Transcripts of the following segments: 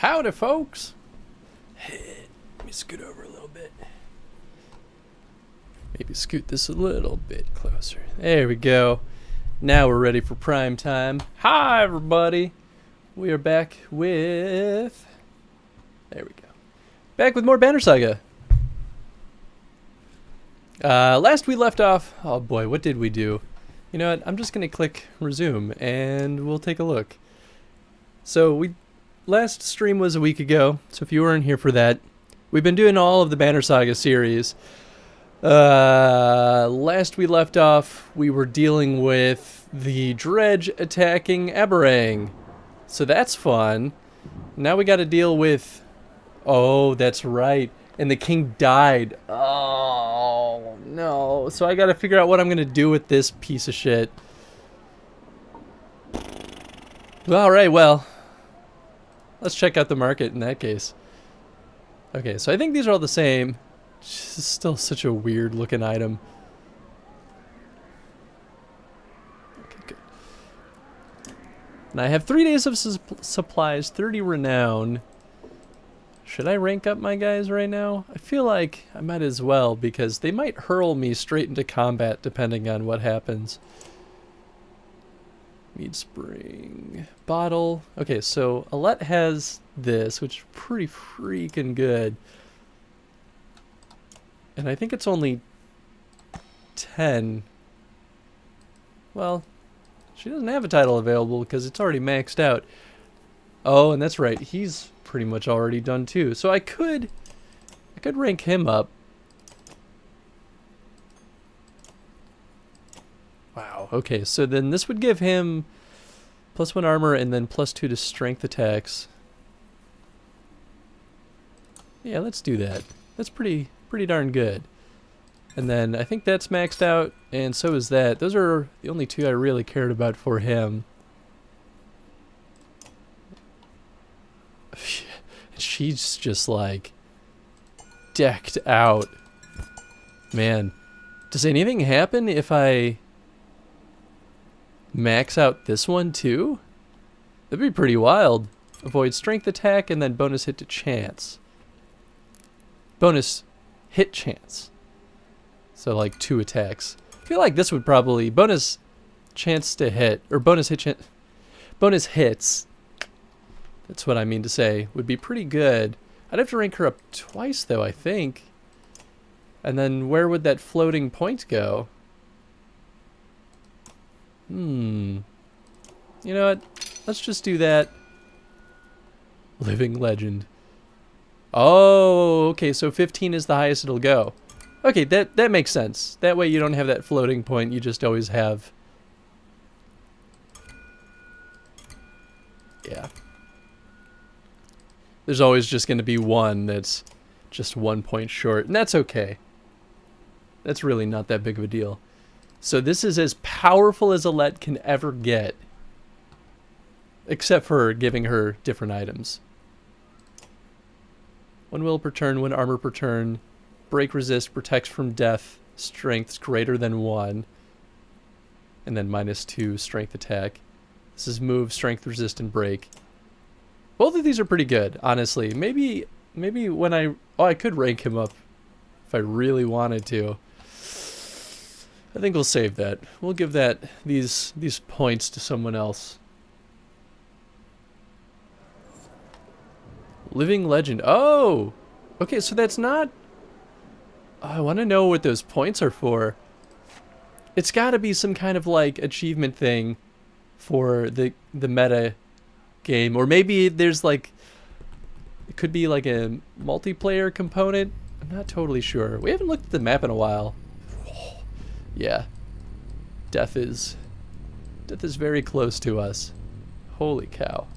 Howdy, folks. Let me scoot over a little bit. Maybe scoot this a little bit closer. There we go. Now we're ready for prime time. Hi, everybody. We are back with... There we go. Back with more Banner Saga. Last we left off... Oh boy, what did we do? You know what? I'm just going to click resume and we'll take a look. So last stream was a week ago, so if you weren't here for that, we've been doing all of the Banner Saga series. Last we left off, we were dealing with the dredge attacking Aberrang. So that's fun. Now we got to deal with... Oh, that's right. And the king died. Oh, no. So I got to figure out what I'm going to do with this piece of shit. All right, well. Let's check out the market in that case. Okay, so I think these are all the same. This is still such a weird looking item. Okay, good. And I have 3 days of supplies, 30 renown. Should I rank up my guys right now? I feel like I might as well, because they might hurl me straight into combat depending on what happens. Mead Spring. Bottle. Okay, so Alette has this, which is pretty freaking good. And I think it's only 10. Well, she doesn't have a title available because it's already maxed out. Oh, and that's right. He's pretty much already done too. So I could rank him up. Wow. Okay, so then this would give him +1 armor and then +2 to strength attacks. Yeah, let's do that. That's pretty darn good. And then I think that's maxed out, and so is that. Those are the only two I really cared about for him. She's just like decked out. Man, does anything happen if I max out this one too? That'd be pretty wild. Avoid strength attack and then bonus hit to chance. Bonus hit chance. So like 2 attacks. I feel like this would probably bonus chance to hit, or bonus hit chance, bonus hits. That's what I mean to say. Would be pretty good. I'd have to rank her up twice though, I think. And then where would that floating point go? You know what? Let's just do that. Living Legend. Oh, okay, so 15 is the highest it'll go. Okay, that makes sense. That way you don't have that floating point, you just always have... Yeah. There's always just going to be one that's just 1 point short, and that's okay. That's really not that big of a deal. So this is as powerful as Alette can ever get. Except for giving her different items. 1 will per turn, 1 armor per turn. Break resist, protects from death. Strength's greater than 1. And then -2 strength attack. This is move, strength, resist, and break. Both of these are pretty good, honestly. Maybe when I could rank him up if I really wanted to. I think we'll save that. We'll give these points to someone else. Living Legend. Oh! Okay, so that's not... Oh, I want to know what those points are for. It's got to be some kind of like achievement thing for the meta game, or maybe there's like, it could be like a multiplayer component. I'm not totally sure. We haven't looked at the map in a while. Yeah, death is very close to us. Holy cow.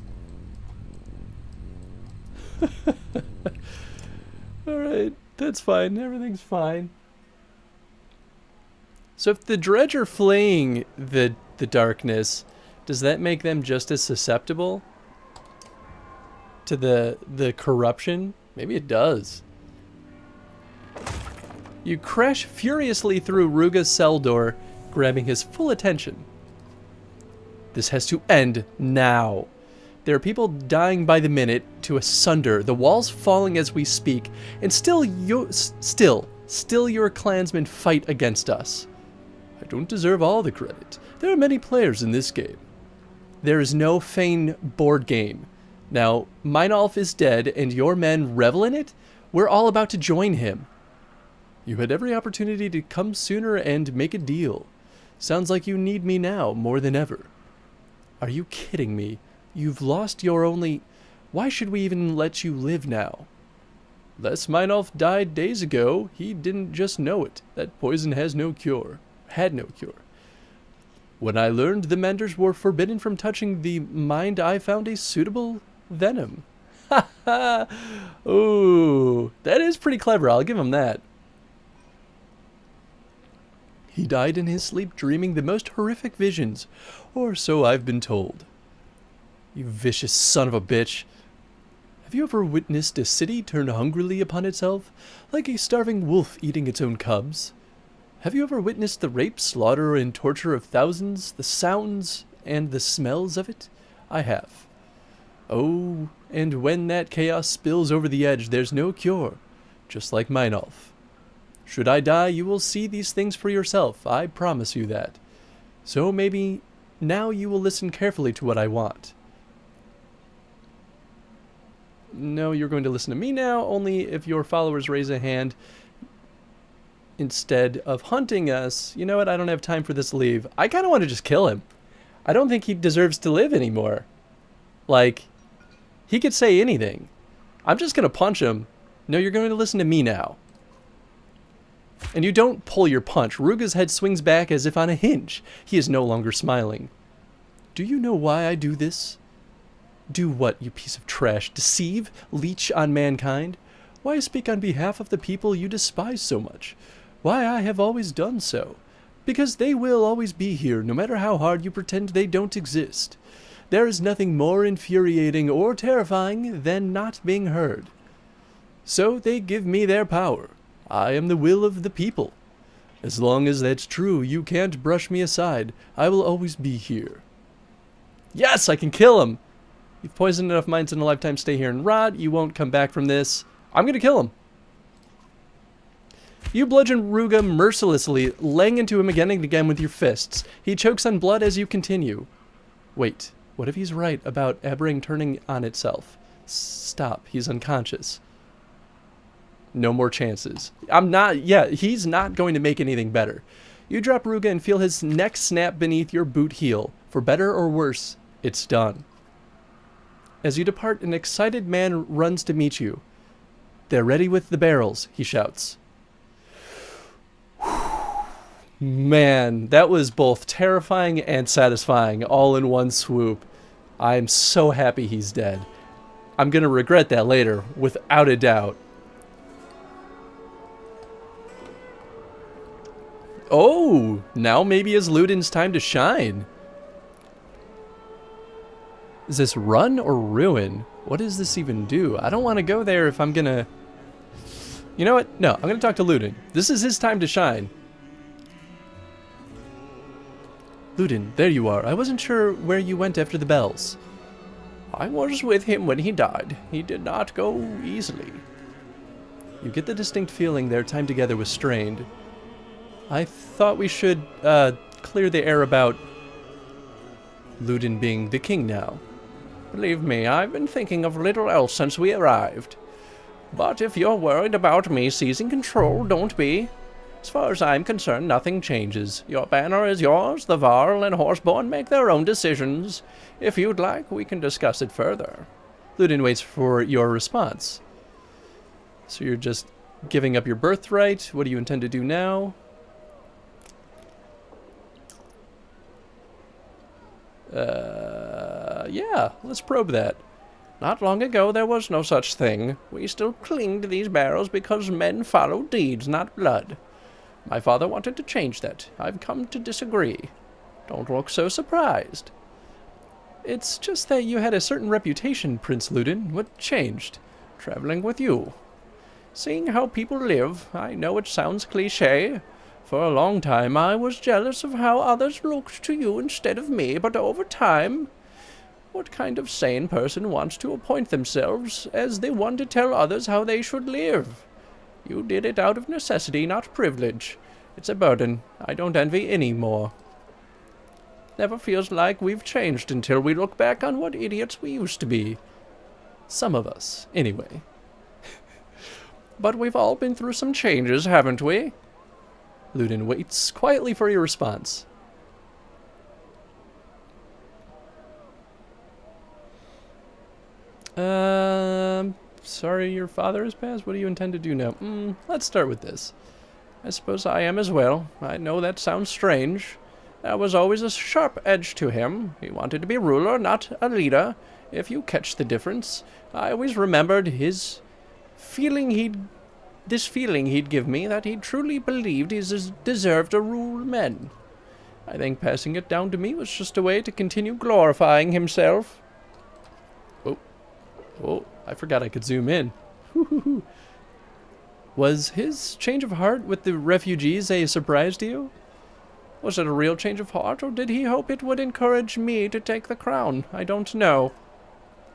All right, that's fine. Everything's fine. So if the dredge are fleeing the darkness, does that make them just as susceptible to the corruption? Maybe it does. You crash furiously through Ruga's cell door, grabbing his full attention. This has to end now. There are people dying by the minute to asunder, the walls falling as we speak, and still your clansmen fight against us. I don't deserve all the credit. There are many players in this game. There is no Fane board game. Now, Meinolf is dead and your men revel in it? We're all about to join him. You had every opportunity to come sooner and make a deal. Sounds like you need me now more than ever. Are you kidding me? You've lost your only... Why should we even let you live now? Les Meinolf died days ago. He didn't just know it. That poison has no cure. Had no cure. When I learned the Menders were forbidden from touching the mind, I found a suitable venom. Ha ha! Ooh, that is pretty clever. I'll give him that. He died in his sleep dreaming the most horrific visions, or so I've been told. You vicious son of a bitch. Have you ever witnessed a city turn hungrily upon itself, like a starving wolf eating its own cubs? Have you ever witnessed the rape, slaughter, and torture of thousands, the sounds and the smells of it? I have. Oh, and when that chaos spills over the edge, there's no cure, just like Meinolf. Should I die, you will see these things for yourself, I promise you that. So maybe now you will listen carefully to what I want. No, you're going to listen to me now, only if your followers raise a hand instead of hunting us. You know what, I don't have time for this leave. I kind of want to just kill him. I don't think he deserves to live anymore. Like, he could say anything. I'm just going to punch him. No, you're going to listen to me now. And you don't pull your punch. Ruga's head swings back as if on a hinge. He is no longer smiling. Do you know why I do this? Do what, you piece of trash? Deceive? Leech on mankind? Why speak on behalf of the people you despise so much? Why I have always done so? Because they will always be here, no matter how hard you pretend they don't exist. There is nothing more infuriating or terrifying than not being heard. So they give me their power. I am the will of the people. As long as that's true, you can't brush me aside. I will always be here. Yes, I can kill him! You've poisoned enough minds in a lifetime. Stay here and rot. You won't come back from this. I'm going to kill him. You bludgeon Ruga mercilessly, laying into him again and again with your fists. He chokes on blood as you continue. Wait, what if he's right about Aberring turning on itself? Stop, he's unconscious. No more chances. He's not going to make anything better. You drop Ruga and feel his neck snap beneath your boot heel. For better or worse, it's done. As you depart, an excited man runs to meet you. They're ready with the barrels, he shouts. Man, that was both terrifying and satisfying all in one swoop. I'm so happy he's dead. I'm going to regret that later, without a doubt. Oh, now maybe it's Ludin's time to shine. Is this run or ruin? What does this even do? I don't want to go there if I'm gonna... You know what? No, I'm gonna talk to Ludin. This is his time to shine. Ludin, there you are. I wasn't sure where you went after the bells. I was with him when he died. He did not go easily. You get the distinct feeling their time together was strained. I thought we should clear the air about Ludin being the king now. Believe me, I've been thinking of little else since we arrived. But if you're worried about me seizing control, don't be. As far as I'm concerned, nothing changes. Your banner is yours, the Varl and Horseborn make their own decisions. If you'd like, we can discuss it further. Ludin waits for your response. So you're just giving up your birthright? What do you intend to do now? Yeah, let's probe that. Not long ago there was no such thing. We still cling to these barrels because men follow deeds, not blood. My father wanted to change that. I've come to disagree. Don't look so surprised. It's just that you had a certain reputation, Prince Ludin. What changed? Traveling with you. Seeing how people live, I know it sounds cliché. For a long time I was jealous of how others looked to you instead of me, but over time... What kind of sane person wants to appoint themselves as the one to tell others how they should live? You did it out of necessity, not privilege. It's a burden I don't envy any more. Never feels like we've changed until we look back on what idiots we used to be. Some of us, anyway. But we've all been through some changes, haven't we? Ludin waits quietly for your response. Sorry your father has passed. What do you intend to do now? Let's start with this. I suppose I am as well. I know that sounds strange. There was always a sharp edge to him. He wanted to be ruler, not a leader, if you catch the difference. I always remembered this feeling he'd give me, that he truly believed he deserved to rule men. I think passing it down to me was just a way to continue glorifying himself. Oh, I forgot I could zoom in. Was his change of heart with the refugees a surprise to you? Was it a real change of heart, or did he hope it would encourage me to take the crown? I don't know.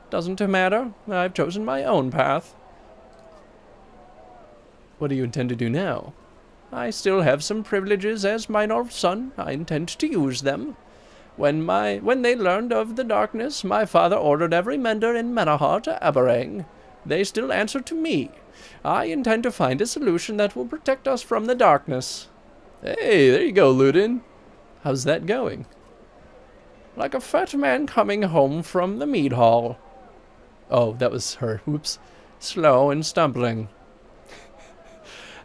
Doesn't matter. I've chosen my own path. What do you intend to do now? I still have some privileges as minor son. I intend to use them. When they learned of the darkness, my father ordered every mender in Menahar to Aberang. They still answer to me. I intend to find a solution that will protect us from the darkness. Hey, there you go, Ludin. How's that going? Like a fat man coming home from the mead hall. Oh, that was her. Whoops. Slow and stumbling.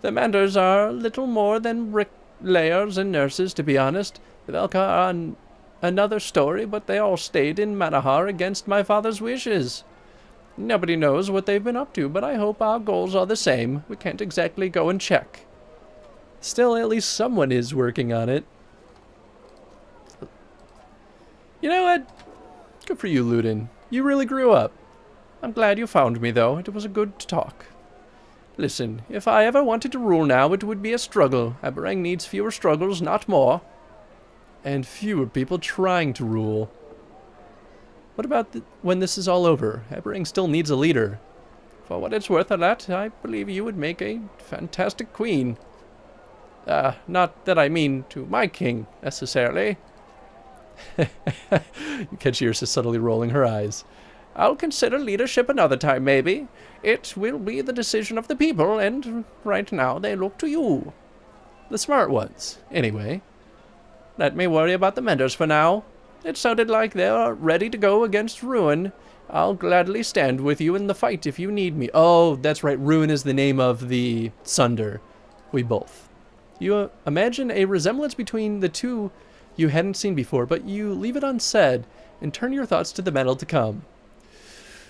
The menders are little more than bricklayers and nurses, to be honest. The Velka are another story, but they all stayed in Manahar against my father's wishes. Nobody knows what they've been up to, but I hope our goals are the same. We can't exactly go and check. Still, at least someone is working on it. You know what? Good for you, Ludin. You really grew up. I'm glad you found me, though. It was a good talk. Listen, if I ever wanted to rule now, it would be a struggle. Aberang needs fewer struggles, not more. And fewer people trying to rule. What about when this is all over? Aberang still needs a leader. For what it's worth, Alat, I believe you would make a fantastic queen. Not that I mean to my king, necessarily. You catch Yrsa subtly rolling her eyes. I'll consider leadership another time, maybe. It will be the decision of the people, and right now they look to you. The smart ones, anyway. Let me worry about the menders for now. It sounded like they are ready to go against Ruin. I'll gladly stand with you in the fight if you need me. Oh, that's right. Ruin is the name of the Sunder. We both. You imagine a resemblance between the two you hadn't seen before, but you leave it unsaid and turn your thoughts to the battle to come.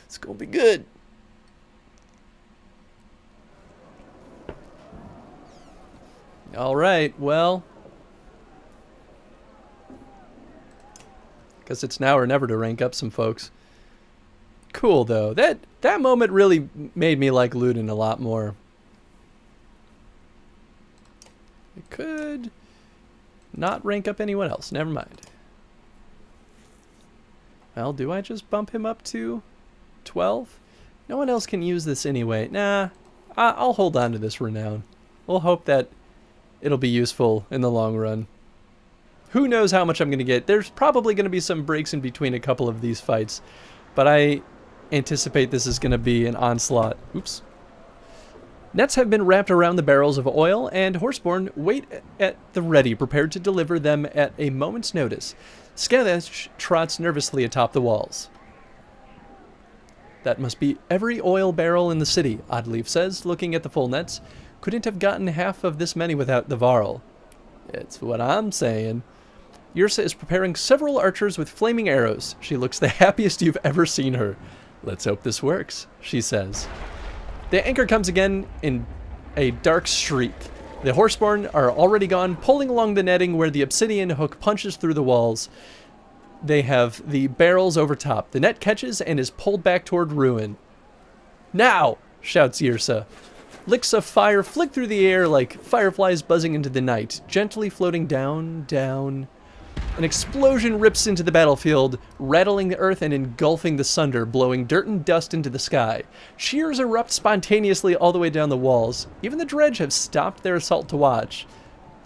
It's gonna be good. All right, well, guess it's now or never to rank up some folks. Cool, though. That moment really made me like Ludin a lot more. I could not rank up anyone else. Never mind. Well, do I just bump him up to 12? No one else can use this anyway. Nah, I'll hold on to this renown. We'll hope that it'll be useful in the long run. Who knows how much I'm going to get. There's probably going to be some breaks in between a couple of these fights, but I anticipate this is going to be an onslaught. Oops. Nets have been wrapped around the barrels of oil, and Horseborn wait at the ready, prepared to deliver them at a moment's notice. Skathesh trots nervously atop the walls. That must be every oil barrel in the city, Oddleaf says, looking at the full nets. Couldn't have gotten half of this many without the Varl. It's what I'm saying. Yrsa is preparing several archers with flaming arrows. She looks the happiest you've ever seen her. Let's hope this works, she says. The anchor comes again in a dark streak. The Horseborn are already gone, pulling along the netting where the obsidian hook punches through the walls. They have the barrels over top. The net catches and is pulled back toward Ruin. Now, shouts Yrsa. Licks of fire flick through the air like fireflies buzzing into the night, gently floating down, down. An explosion rips into the battlefield, rattling the earth and engulfing the sunder, blowing dirt and dust into the sky. Shears erupt spontaneously all the way down the walls. Even the dredge have stopped their assault to watch.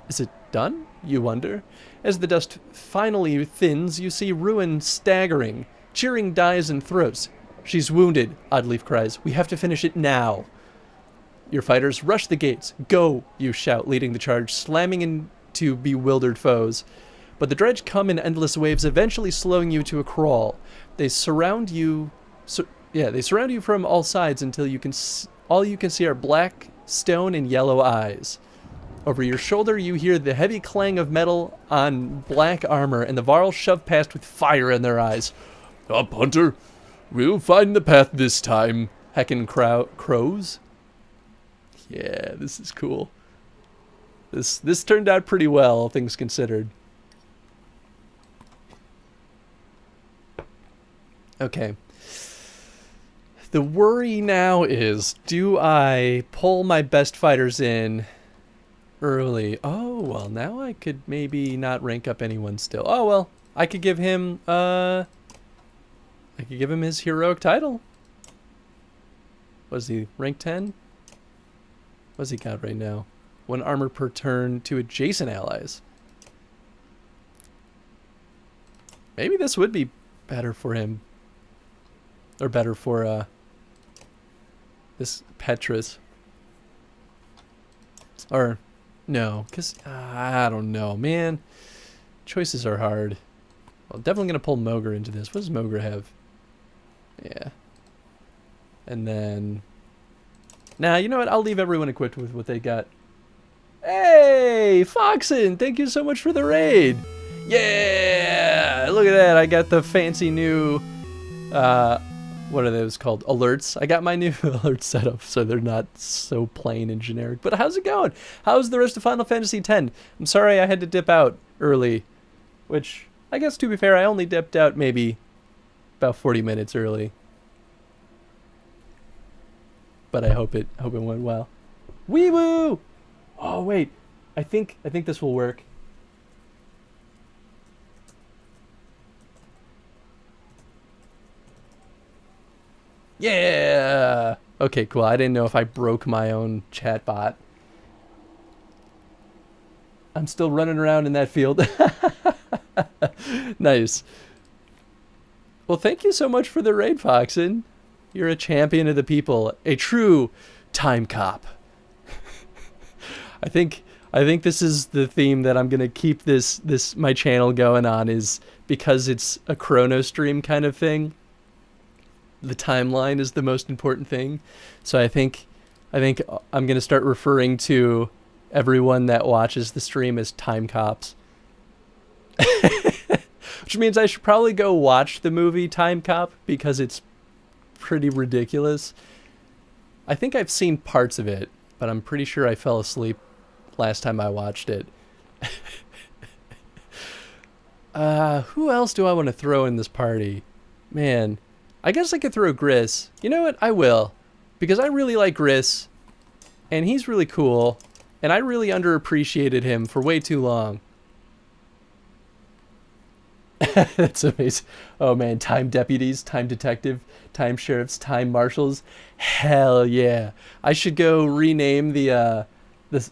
Is it done, you wonder? As the dust finally thins, you see Ruin staggering. Cheering dies in throats. She's wounded, Oddleaf cries. We have to finish it now. Your fighters rush the gates. Go, you shout, leading the charge, slamming into bewildered foes. But the dredge come in endless waves, eventually slowing you to a crawl. They surround you. They surround you from all sides until all you can see are black stone and yellow eyes. Over your shoulder, you hear the heavy clang of metal on black armor, and the Varl shove past with fire in their eyes. Up, Hunter. We'll find the path this time. Heckin' crows. Yeah, this is cool. This turned out pretty well, all things considered. Okay. The worry now is, do I pull my best fighters in early? Oh, well, now I could maybe not rank up anyone still. Oh, well, I could give him, his heroic title. Was he rank 10? What's he got right now? 1 armor per turn to adjacent allies. Maybe this would be better for him. Or better for, this Petrus. Or, no, because, I don't know, man. Choices are hard. Well, definitely going to pull Mogre into this. What does Mogre have? Yeah. And then... Nah, you know what? I'll leave everyone equipped with what they got. Hey, Foxen! Thank you so much for the raid! Yeah! Look at that! I got the fancy new... what are those called? Alerts. I got my new alerts set up so they're not so plain and generic. But how's it going? How's the rest of Final Fantasy X? I'm sorry I had to dip out early. Which, I guess to be fair, I only dipped out maybe about 40 minutes early. But I hope it went well. Wee woo! Oh wait, I think this will work. Yeah! Okay, cool. I didn't know if I broke my own chat bot. I'm still running around in that field. Nice. Well, thank you so much for the raid, Foxen. You're a champion of the people. A true time cop. I think this is the theme that I'm going to keep my channel going on, is because it's a chrono stream kind of thing. The timeline is the most important thing. So I think I'm going to start referring to everyone that watches the stream as time cops. Which means I should probably go watch the movie Time Cop, because it's pretty ridiculous. I think I've seen parts of it, but I'm pretty sure I fell asleep last time I watched it. Who else do I want to throw in this party? Man, I guess I could throw Gris. You know what? I will. Because I really like Gris, and he's really cool, and I really underappreciated him for way too long. That's amazing. Oh man, time deputies, time detective, time sheriffs, time marshals. Hell yeah. I should go rename the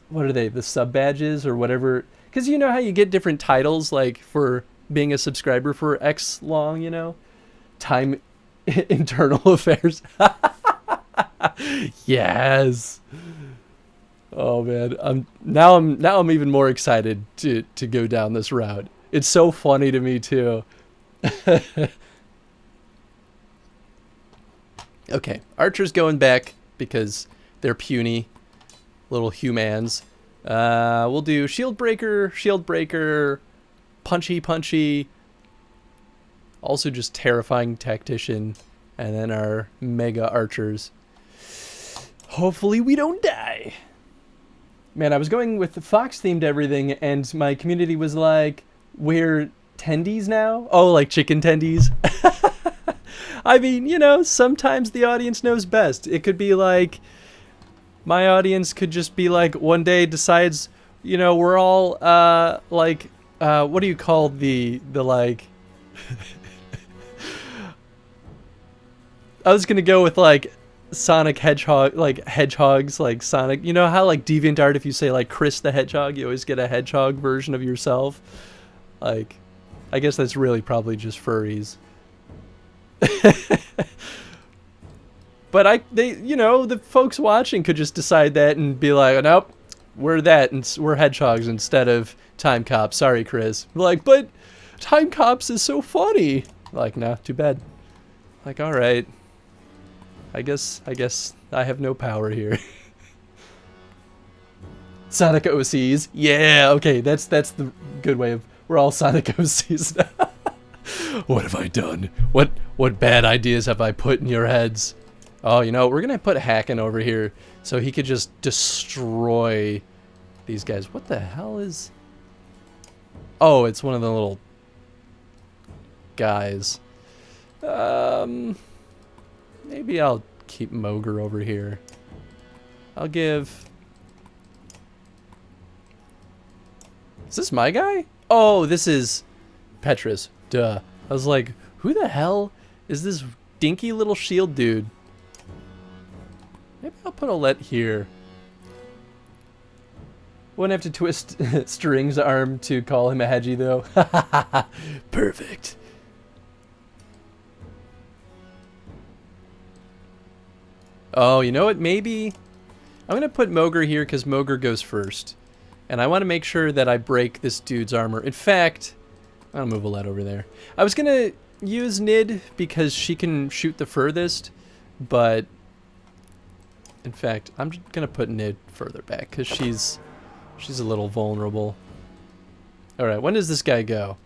what are they? The sub badges or whatever. Cuz you know how you get different titles, like for being a subscriber for X long, you know? Time internal affairs. Yes. Oh man, I'm even more excited to go down this route. It's so funny to me too. Okay, Archer's going back because they're puny little humans. We'll do shield breaker, punchy, also just terrifying tactician, and then our mega archers. Hopefully we don't die. Man, I was going with the Fox themed everything, and my community was like, we're tendies now? Oh, like chicken tendies? I mean, you know, sometimes the audience knows best. It could be like, my audience could just be like, one day decides, you know, we're all, like, what do you call the like? I was gonna go with like Sonic Hedgehog, like hedgehogs, like Sonic. You know how like DeviantArt, if you say like Chris the Hedgehog, you always get a hedgehog version of yourself. Like, I guess that's really probably just furries. But you know, the folks watching could just decide that and be like, nope, we're that, and we're hedgehogs instead of Time Cops. Sorry, Chris. Like, but Time Cops is so funny. Like, nah, too bad. Like, all right. I guess I have no power here. Sonic OCs. Yeah, okay, that's the good way of, we're all Sonic OCs now. What have I done? What bad ideas have I put in your heads? Oh, you know, we're gonna put Hacken over here so he could just destroy these guys. What the hell is... Oh, it's one of the little guys. Maybe I'll keep Moger over here. I'll give... Is this my guy? Oh, this is Petrus. Duh. I was like, who the hell is this dinky little shield dude? Maybe I'll put Olette here. Wouldn't have to twist String's arm to call him a hedgie, though. Perfect. Oh, you know what? Maybe I'm going to put Moger here because Moger goes first. And I want to make sure that I break this dude's armor. In fact, I'll move Olette over there. I was going to use Nid because she can shoot the furthest, but in fact, I'm just going to put Nid further back because she's a little vulnerable. All right, when does this guy go?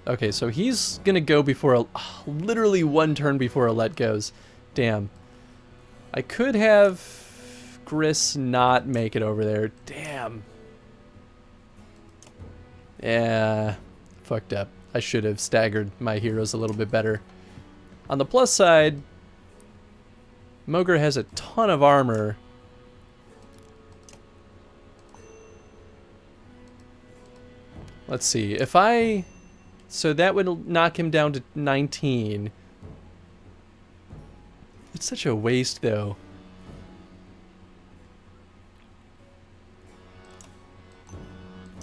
Okay, so he's going to go before, literally one turn before Olette goes. Damn. I could have Gris not make it over there. Damn. Yeah, fucked up. I should have staggered my heroes a little bit better. On the plus side, Moger has a ton of armor. Let's see. If I... So that would knock him down to 19. It's such a waste, though.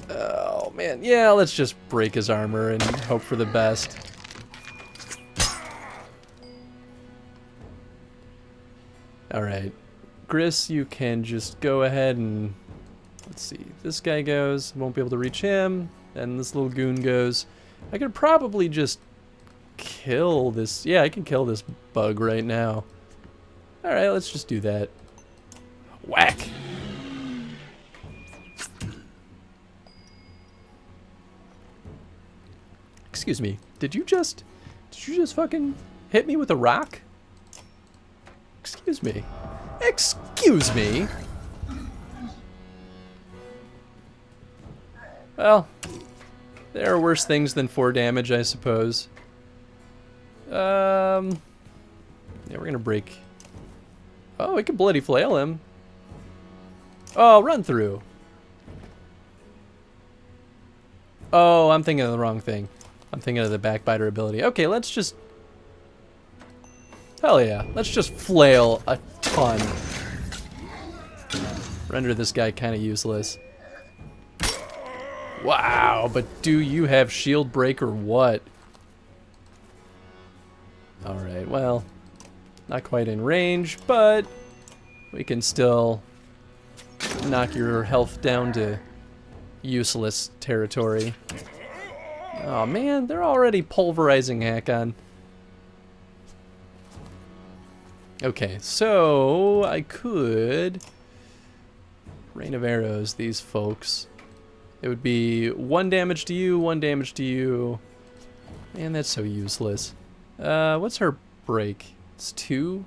Oh, man. Yeah, let's just break his armor and hope for the best. Alright. Gris, you can just go ahead and... Let's see. This guy goes. Won't be able to reach him. And this little goon goes. I could probably just kill this... Yeah, I can kill this bug right now. Alright, let's just do that. Whack! Excuse me. Did you just fucking hit me with a rock? Excuse me. Excuse me? Well, there are worse things than 4 damage, I suppose. Yeah, we're gonna break... Oh, we can bloody flail him. Oh, run through. Oh, I'm thinking of the wrong thing. I'm thinking of the backbiter ability. Okay, let's just... Hell yeah. Let's just flail a ton. Render this guy kind of useless. Wow, but do you have shield break or what? Alright, well... Not quite in range, but we can still knock your health down to useless territory. Oh man, they're already pulverizing Hakon. Okay, so I could Rain of Arrows these folks. It would be 1 damage to you, 1 damage to you. Man, that's so useless. What's her break? It's 2.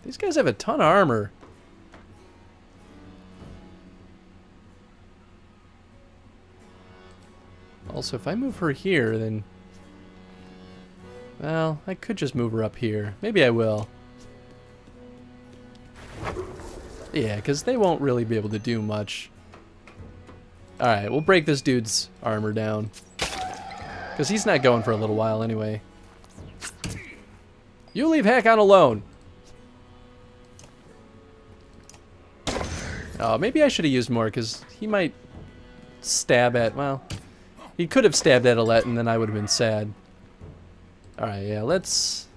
These guys have a ton of armor. Also, if I move her here, then... Well, I could just move her up here. Maybe I will. Yeah, because they won't really be able to do much. Alright, we'll break this dude's armor down. Because he's not going for a little while anyway. You leave Hakon alone. Oh, maybe I should have used more, because he might stab at, well, he could have stabbed at Alette, and then I would have been sad. Alright, yeah, let's...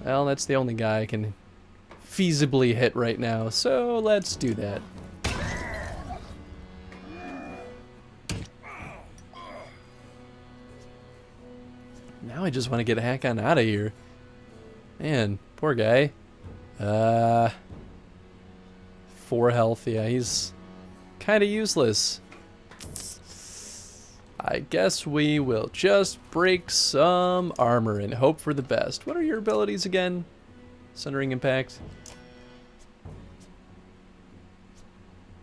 Well, that's the only guy I can feasibly hit right now, so let's do that. Now I just want to get Hakon out of here. Man, poor guy. 4 health, yeah, he's kind of useless. I guess we will just break some armor and hope for the best. What are your abilities again? Sundering Impact.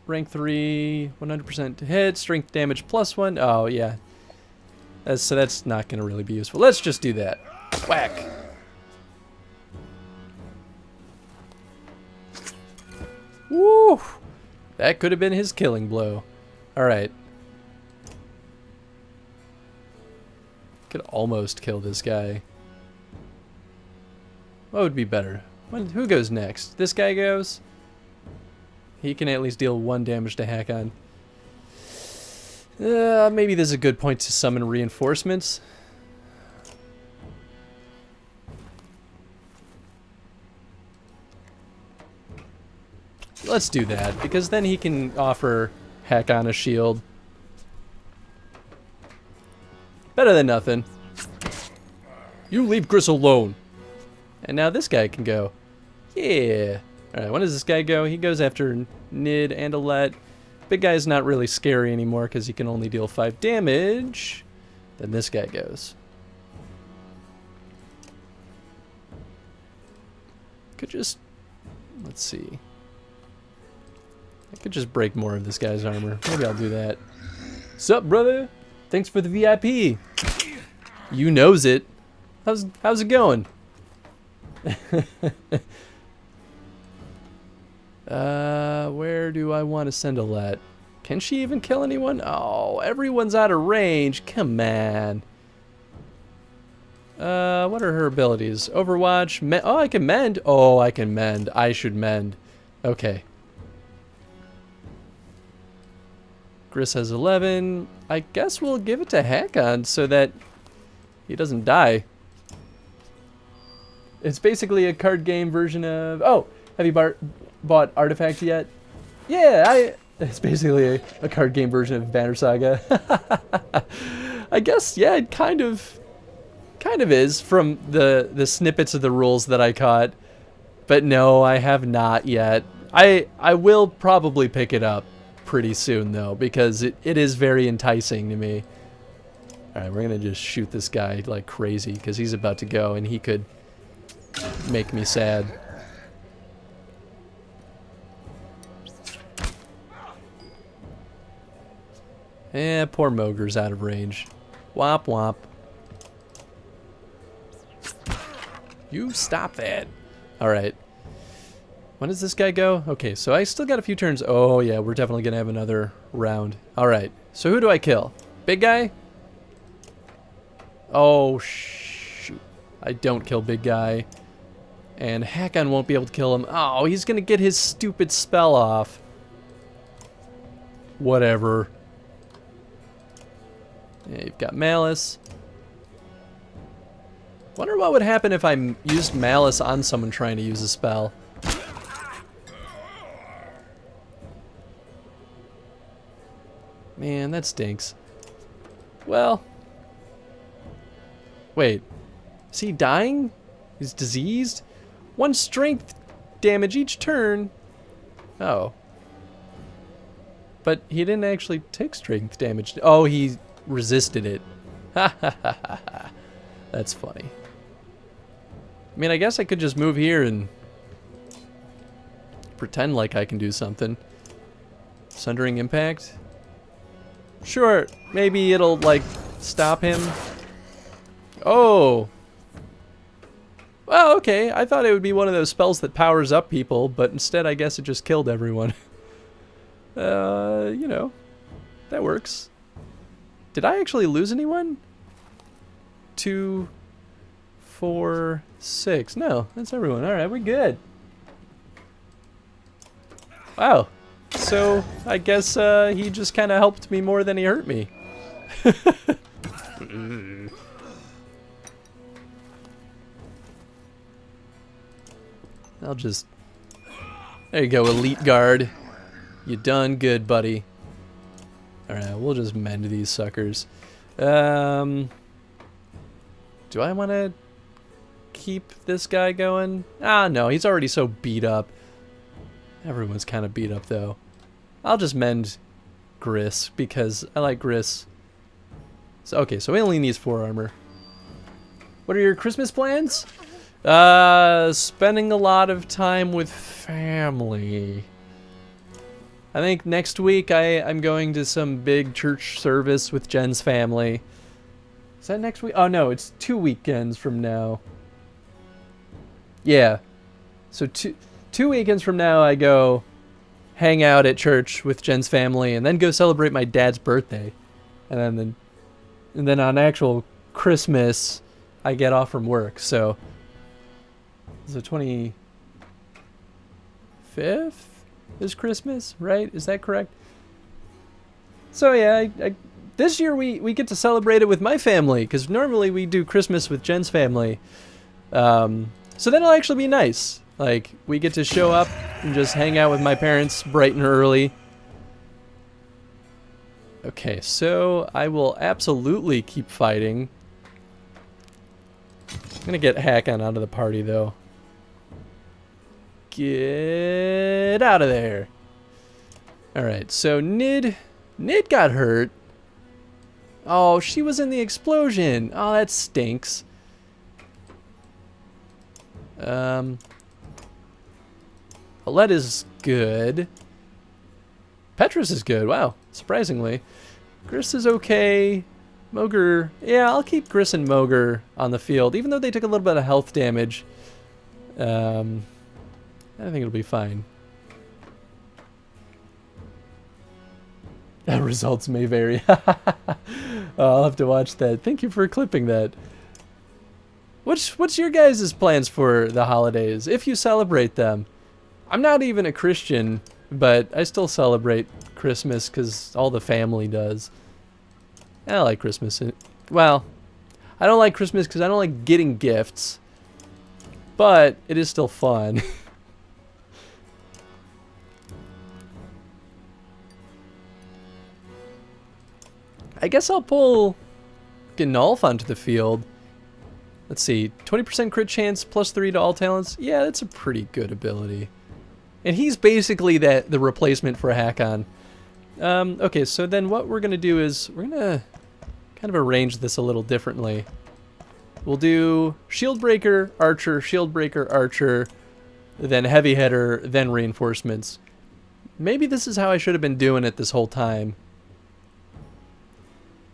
Rank 3, 100% to hit, strength damage +1. Oh, yeah. So that's not going to really be useful. Let's just do that. Whack. Woo! That could have been his killing blow. Alright. Could almost kill this guy. What would be better? Who goes next? This guy goes? He can at least deal 1 damage to Hakon. Maybe this is a good point to summon reinforcements. Let's do that, because then he can offer Hakon a shield. Better than nothing. You leave Gris alone. And now this guy can go. Yeah. Alright, when does this guy go? He goes after Nid and Alette. Big guy's not really scary anymore because he can only deal 5 damage. Then this guy goes. Could just... Let's see. I could just break more of this guy's armor. Maybe I'll do that. Sup, brother? Thanks for the VIP. You knows it. How's it going? Where do I want to send Alette? Can she even kill anyone? Oh, everyone's out of range. Come on. What are her abilities? Overwatch. Oh, I can mend. Oh, I can mend. I should mend. Okay. Gris has 11. I guess we'll give it to Hakon so that he doesn't die. It's basically a card game version of... Oh, have you bought Artifact yet? Yeah, it's basically a card game version of Banner Saga. I guess, yeah, it kind of is from the snippets of the rules that I caught. But no, I have not yet. I will probably pick it up pretty soon though, because it is very enticing to me. Alright, we're gonna just shoot this guy like crazy because he's about to go and he could make me sad. Eh, poor Mogre's out of range. Womp womp. You stop that. Alright. When does this guy go? Okay, so I still got a few turns. Oh yeah, we're definitely gonna have another round. Alright, so who do I kill? Big guy? Oh shoot. I don't kill big guy. And Hakon won't be able to kill him. Oh, he's gonna get his stupid spell off. Whatever. Yeah, you've got Malice. Wonder what would happen if I used Malice on someone trying to use a spell. Man, that stinks. Well. Wait. Is he dying? He's diseased? 1 strength damage each turn. Oh. But he didn't actually take strength damage. Oh, he resisted it. Ha ha ha ha ha. That's funny. I mean, I guess I could just move here and pretend like I can do something. Sundering Impact? Sure, maybe it'll, like, stop him. Oh! Well, okay, I thought it would be one of those spells that powers up people, but instead I guess it just killed everyone. You know, that works. Did I actually lose anyone? 2, 4, 6. No, that's everyone. All right, we're good. Wow. So I guess he just kind of helped me more than he hurt me. I'll just... There you go, elite guard. You done good, buddy. Alright, we'll just mend these suckers. Do I want to keep this guy going? Ah, no, he's already so beat up. Everyone's kind of beat up, though. I'll just mend Gris, because I like Gris. So, okay, so he only needs 4 armor. What are your Christmas plans? Spending a lot of time with family. I think next week I'm going to some big church service with Jen's family. Is that next week? Oh no, it's 2 weekends from now. Yeah. So two weekends from now I go hang out at church with Jen's family and then go celebrate my dad's birthday. And then on actual Christmas I get off from work. So the 25th is Christmas, right? Is that correct? So yeah, this year we get to celebrate it with my family, because normally we do Christmas with Jen's family. So that'll actually be nice. Like, we get to show up and just hang out with my parents bright and early. Okay, so I will absolutely keep fighting. I'm gonna get Hakon out of the party, though. Get out of there. Alright, so Nid got hurt. Oh, she was in the explosion. Oh, that stinks. Alette is good. Petrus is good. Wow, surprisingly. Gris is okay. Moger, yeah, I'll keep Gris and Moger on the field, even though they took a little bit of health damage. I think it'll be fine. Results may vary. I'll have to watch that. Thank you for clipping that. What's your guys' plans for the holidays, if you celebrate them? I'm not even a Christian, but I still celebrate Christmas because all the family does. I like Christmas. Well, I don't like Christmas because I don't like getting gifts, but it is still fun. I guess I'll pull Gnolf onto the field. Let's see, 20% crit chance plus 3 to all talents. Yeah, that's a pretty good ability. And he's basically the replacement for Hakon. Okay, so then what we're going to do is we're going to kind of arrange this a little differently. We'll do Shield Breaker, Archer, then Heavy Hitter, then Reinforcements. Maybe this is how I should have been doing it this whole time.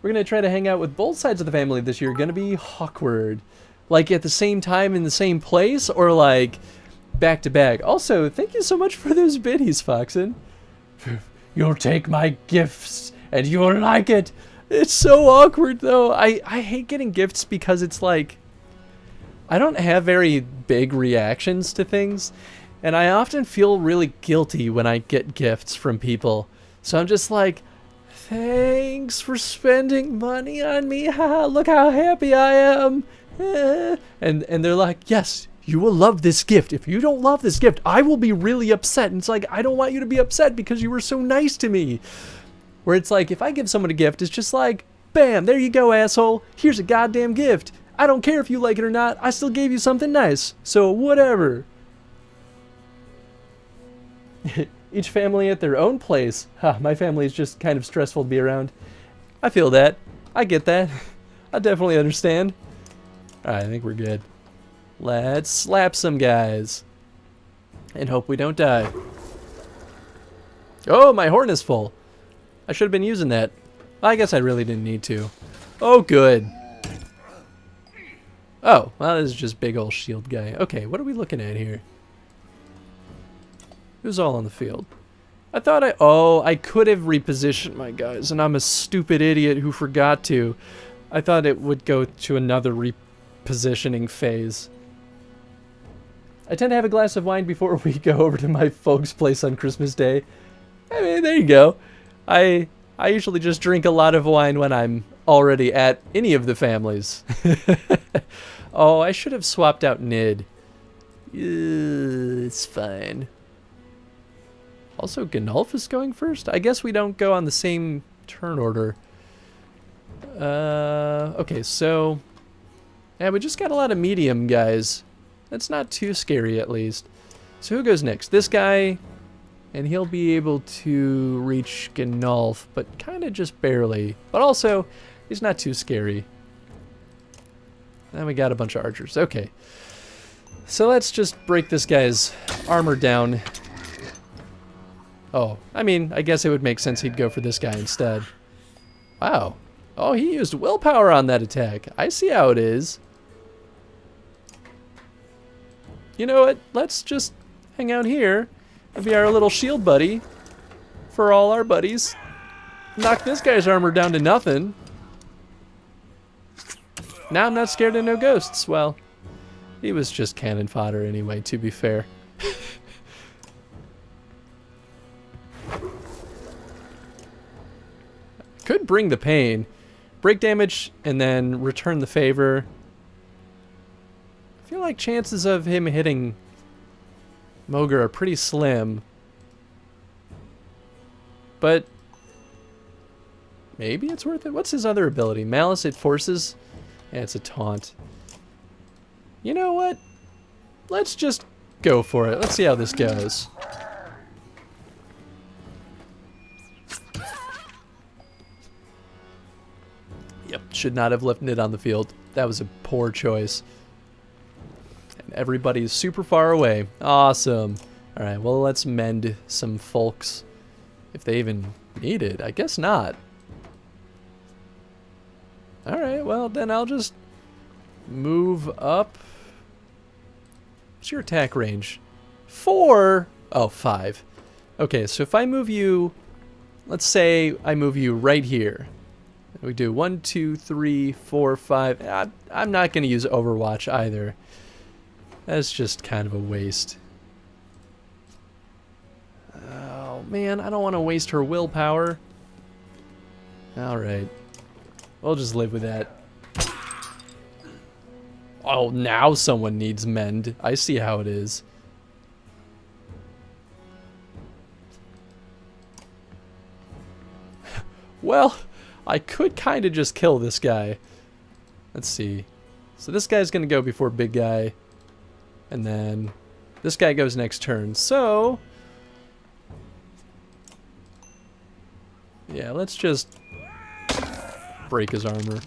We're going to try to hang out with both sides of the family this year. Going to be awkward. Like at the same time in the same place, or like back to back. Also, thank you so much for those biddies, Foxen. You'll take my gifts and you'll like it. It's so awkward though. I hate getting gifts because it's like I don't have very big reactions to things, and I often feel really guilty when I get gifts from people. So I'm just like, thanks for spending money on me. Haha, look how happy I am. And they're like, yes, you will love this gift. If you don't love this gift, I will be really upset. And it's like, I don't want you to be upset because you were so nice to me. Where it's like, if I give someone a gift, it's just like, bam, there you go, asshole. Here's a goddamn gift. I don't care if you like it or not. I still gave you something nice. So whatever. Each family at their own place. My family is just kind of stressful to be around. I feel that. I get that. I definitely understand. Alright, I think we're good. Let's slap some guys. And hope we don't die. Oh, my horn is full. I should have been using that. I guess I really didn't need to. Oh, good. Oh, well, this is just big old shield guy. Okay, what are we looking at here? Who's all on the field? I thought I could have repositioned my guys, and I'm a stupid idiot who forgot to. I thought it would go to another repositioning phase. I tend to have a glass of wine before we go over to my folks' place on Christmas Day. I mean, there you go. I usually just drink a lot of wine when I'm already at any of the families. Oh, I should have swapped out Nid. It's fine. Also, Ganulf is going first? I guess we don't go on the same turn order. Okay, so... yeah, we just got a lot of medium guys. That's not too scary, at least. So who goes next? This guy, and he'll be able to reach Ganulf, but kind of just barely. But also, he's not too scary. Then we got a bunch of archers. Okay. So let's just break this guy's armor down. Oh, I mean, I guess it would make sense he'd go for this guy instead. Wow. Oh, he used willpower on that attack. I see how it is. You know what? Let's just hang out here and be our little shield buddy for all our buddies. Knock this guy's armor down to nothing. Now I'm not scared of no ghosts. Well, he was just cannon fodder anyway, to be fair. Could bring the pain. Break damage and then return the favor. I feel like chances of him hitting Moger are pretty slim. But maybe it's worth it. What's his other ability? Malice, it forces? Yeah, it's a taunt. You know what? Let's just go for it. Let's see how this goes. Yep, should not have left Nid on the field. That was a poor choice. And everybody's super far away. Awesome. Alright, well, let's mend some folks. If they even need it. I guess not. Alright, well, then I'll just move up. What's your attack range? 4? Oh, 5. Okay, so if I move you... let's say I move you right here. We do 1, 2, 3, 4, 5. I'm not going to use Overwatch either. That's just kind of a waste. Oh, man, I don't want to waste her willpower. Alright. We'll just live with that. Oh, now someone needs mend. I see how it is. Well, I could kind of just kill this guy. Let's see. So this guy's going to go before big guy. And then this guy goes next turn. So... yeah, let's just break his armor.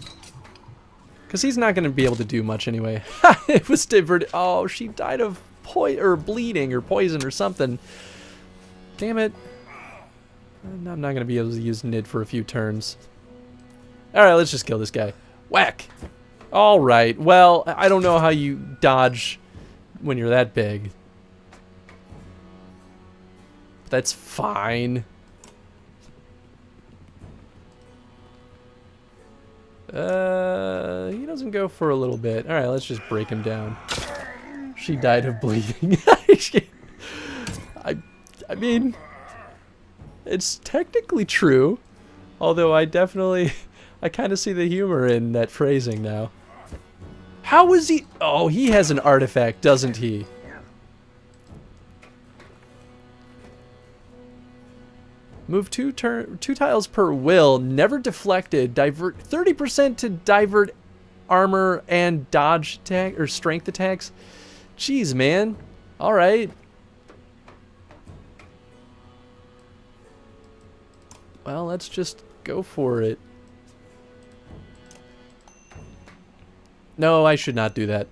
Because he's not going to be able to do much anyway. It was diverted. Oh, she died of bleeding or poison or something. Damn it. I'm not going to be able to use Nid for a few turns. Alright, let's just kill this guy. Whack! Alright, well, I don't know how you dodge when you're that big. But that's fine. He doesn't go for a little bit. Alright, let's just break him down. She died of bleeding. I mean, it's technically true. Although I kind of see the humor in that phrasing now. How is he? Oh, he has an artifact, doesn't he? Move two tiles per will, never deflected, divert 30% to divert armor and dodge attack or strength attacks. Jeez, man. All right. Well, let's just go for it. No, I should not do that.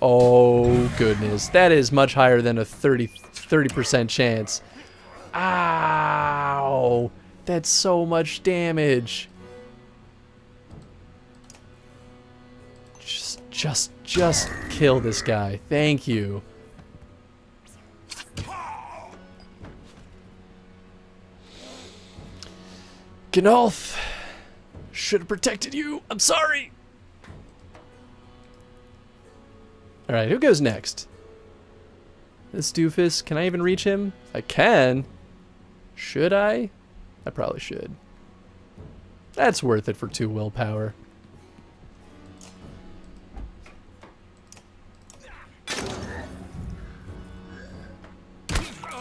Oh, goodness. That is much higher than a 30% chance. Ow! That's so much damage. Just kill this guy. Thank you. Gnolf, should have protected you. I'm sorry. All right, who goes next? This doofus. Can I even reach him? I can. Should I? I probably should. That's worth it for 2 willpower.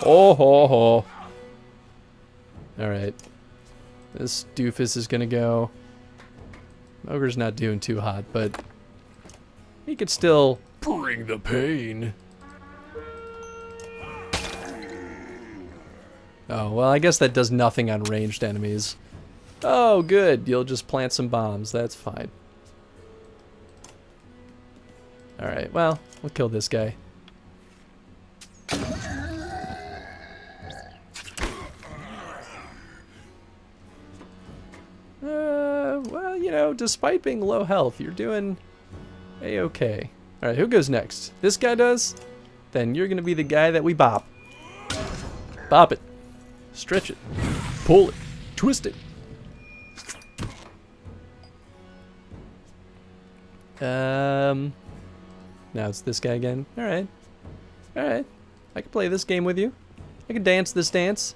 Oh ho ho. Alright. This doofus is gonna go. Ogre's not doing too hot, but he could still bring the pain. Oh, well, I guess that does nothing on ranged enemies. Oh, good. You'll just plant some bombs. That's fine. Alright, well, we'll kill this guy. Well, you know, despite being low health, you're doing a-okay. Alright, who goes next? This guy does? Then you're gonna be the guy that we bop. Bop it. Stretch it. Pull it. Twist it. Now it's this guy again. Alright. Alright. I can play this game with you. I can dance this dance.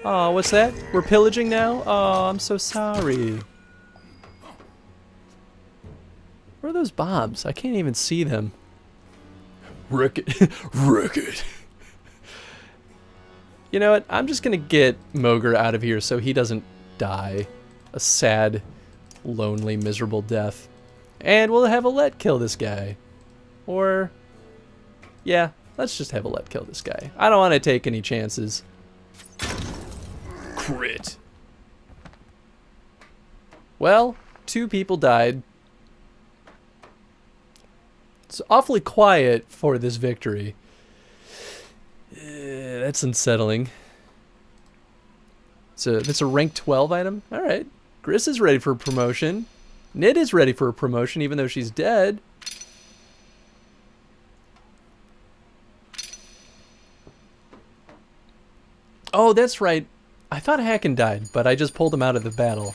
Oh, what's that? We're pillaging now? Oh, I'm so sorry. Where are those bombs? I can't even see them. Wreck it. Wreck it. You know what? I'm just gonna get Mogre out of here so he doesn't die a sad, lonely, miserable death. And we'll have Alette kill this guy. Or, yeah, let's just have Alette kill this guy. I don't want to take any chances. Crit. Well, 2 people died. It's awfully quiet for this victory. That's unsettling. So that's a rank 12 item? Alright. Gris is ready for promotion. Nid is ready for a promotion even though she's dead. Oh, that's right. I thought Hacken died, but I just pulled him out of the battle.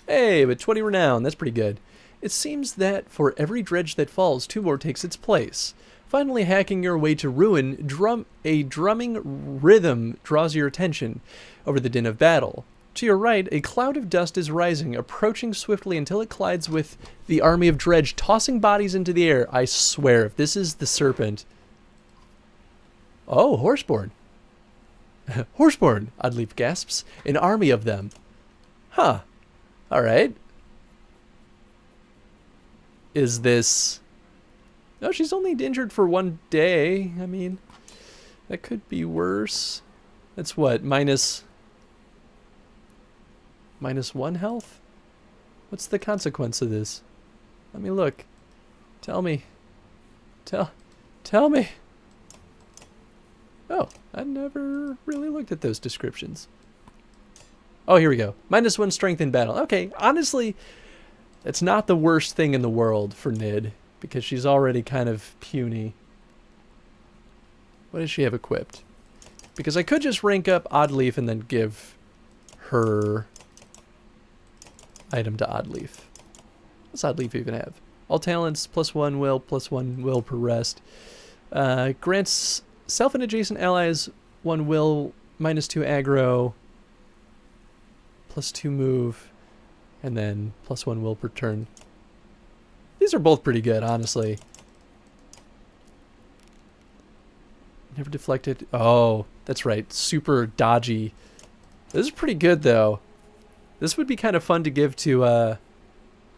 Hey, but 20 renown. That's pretty good. It seems that for every dredge that falls, 2 more takes its place. Finally hacking your way to ruin, a drumming rhythm draws your attention over the din of battle. To your right, a cloud of dust is rising, approaching swiftly until it collides with the army of dredge, tossing bodies into the air. I swear, if this is the serpent... Oh, Horseborn. Horseborn, Oddleaf gasps. An army of them. Huh. Alright. Is this... No, she's only injured for 1 day. I mean, that could be worse. That's what, minus 1 health? What's the consequence of this? Let me look. Tell me. Tell me. Oh, I never really looked at those descriptions. Oh, here we go. Minus 1 strength in battle. Okay, honestly, it's not the worst thing in the world for Nid, because she's already kind of puny. What does she have equipped? Because I could just rank up Oddleaf and then give her item to Oddleaf. What's Oddleaf even have? All talents, +1 will, +1 will per rest. Grants self and adjacent allies 1 will, -2 aggro, +2 move, and then +1 will per turn. These are both pretty good, honestly. Never deflected. Oh, that's right. Super dodgy. This is pretty good, though. This would be kind of fun to give to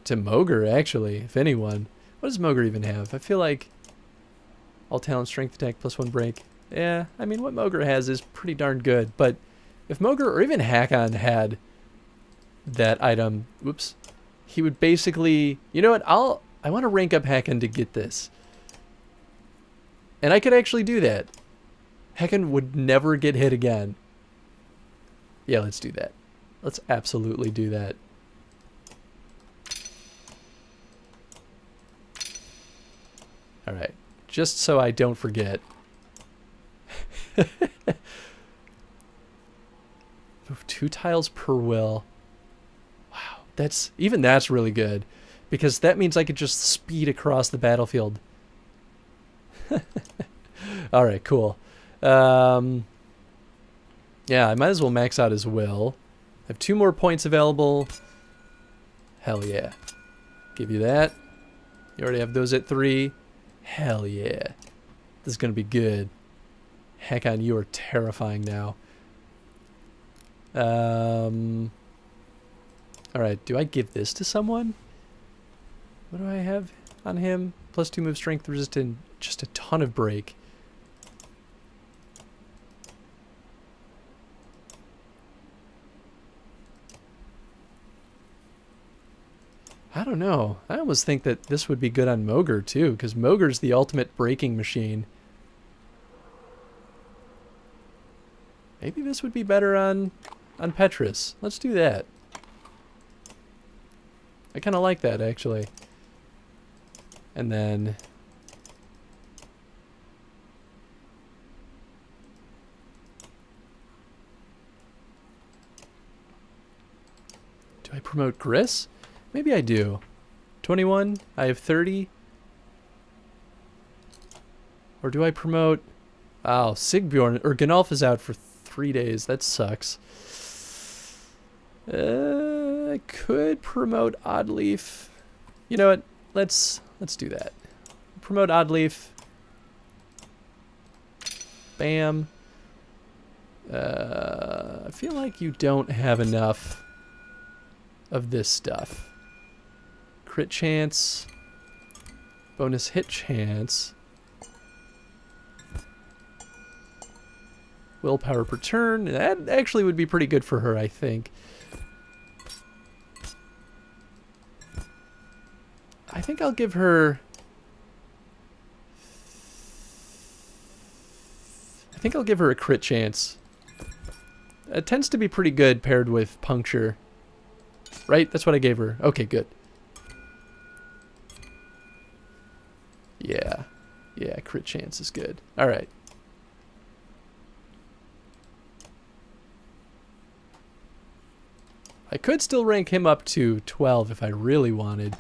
Mogre, actually, if anyone. What does Mogre even have? I feel like all talent, strength attack, +1 break. Yeah, I mean, what Mogre has is pretty darn good. But if Mogre or even Hakon had that item, whoops, he would basically... You know what? I want to rank up Hakon to get this. And I could actually do that. Hakon would never get hit again. Yeah, let's do that. Let's absolutely do that. Alright. Just so I don't forget. Move 2 tiles per will. Wow, that's really good, because that means I could just speed across the battlefield. All right, cool. Yeah, I might as well max out his will. I have 2 more points available. Hell yeah. Give you that. You already have those at 3. Hell yeah. This is going to be good. Heck on, you are terrifying now. Alright, do I give this to someone? What do I have on him? +2 move, strength, resistant, just a ton of break. I don't know. I almost think that this would be good on Mogre too, because Mogre's the ultimate breaking machine. Maybe this would be better on Petrus. Let's do that. I kind of like that, actually. And then... do I promote Gris? Maybe I do. 21? I have 30? Or do I promote... oh, Sigbjorn, or Gnolf is out for 3 days. That sucks. I could promote Oddleaf. You know what? Let's do that. Promote Oddleaf. Bam. I feel like you don't have enough of this stuff. Crit chance. Bonus hit chance. Willpower per turn. That actually would be pretty good for her, I think. I think I'll give her... I think I'll give her a crit chance. It tends to be pretty good paired with puncture. Right? That's what I gave her. Okay, good. Yeah. Yeah, crit chance is good. Alright. I could still rank him up to 12 if I really wanted.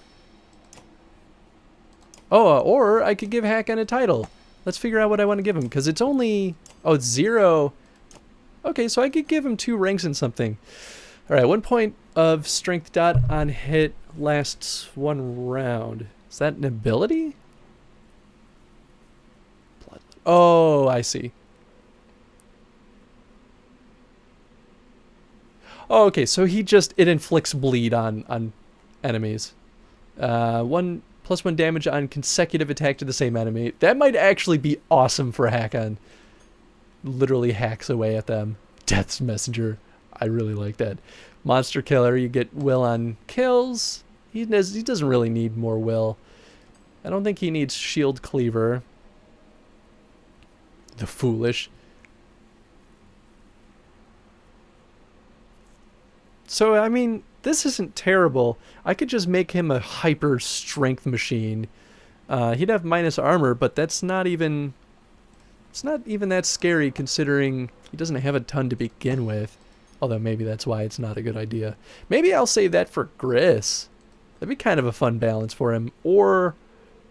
Oh, or I could give Hakon a title. Let's figure out what I want to give him, because it's only... oh, it's 0. Okay, so I could give him 2 ranks in something. Alright, 1 point of strength dot on hit lasts 1 round. Is that an ability? Oh, I see. Oh, okay, so he just... it inflicts bleed on enemies. 1+1 damage on consecutive attack to the same enemy. That might actually be awesome for Hakon. Literally hacks away at them. Death's Messenger. I really like that. Monster Killer, you get will on kills. He doesn't really need more will. I don't think he needs Shield Cleaver. The Foolish. So, I mean, this isn't terrible. I could just make him a hyper strength machine. He'd have minus armor, but that's not even... it's not even that scary considering he doesn't have a ton to begin with. Although maybe that's why it's not a good idea. Maybe I'll save that for Gris. That'd be kind of a fun balance for him. Or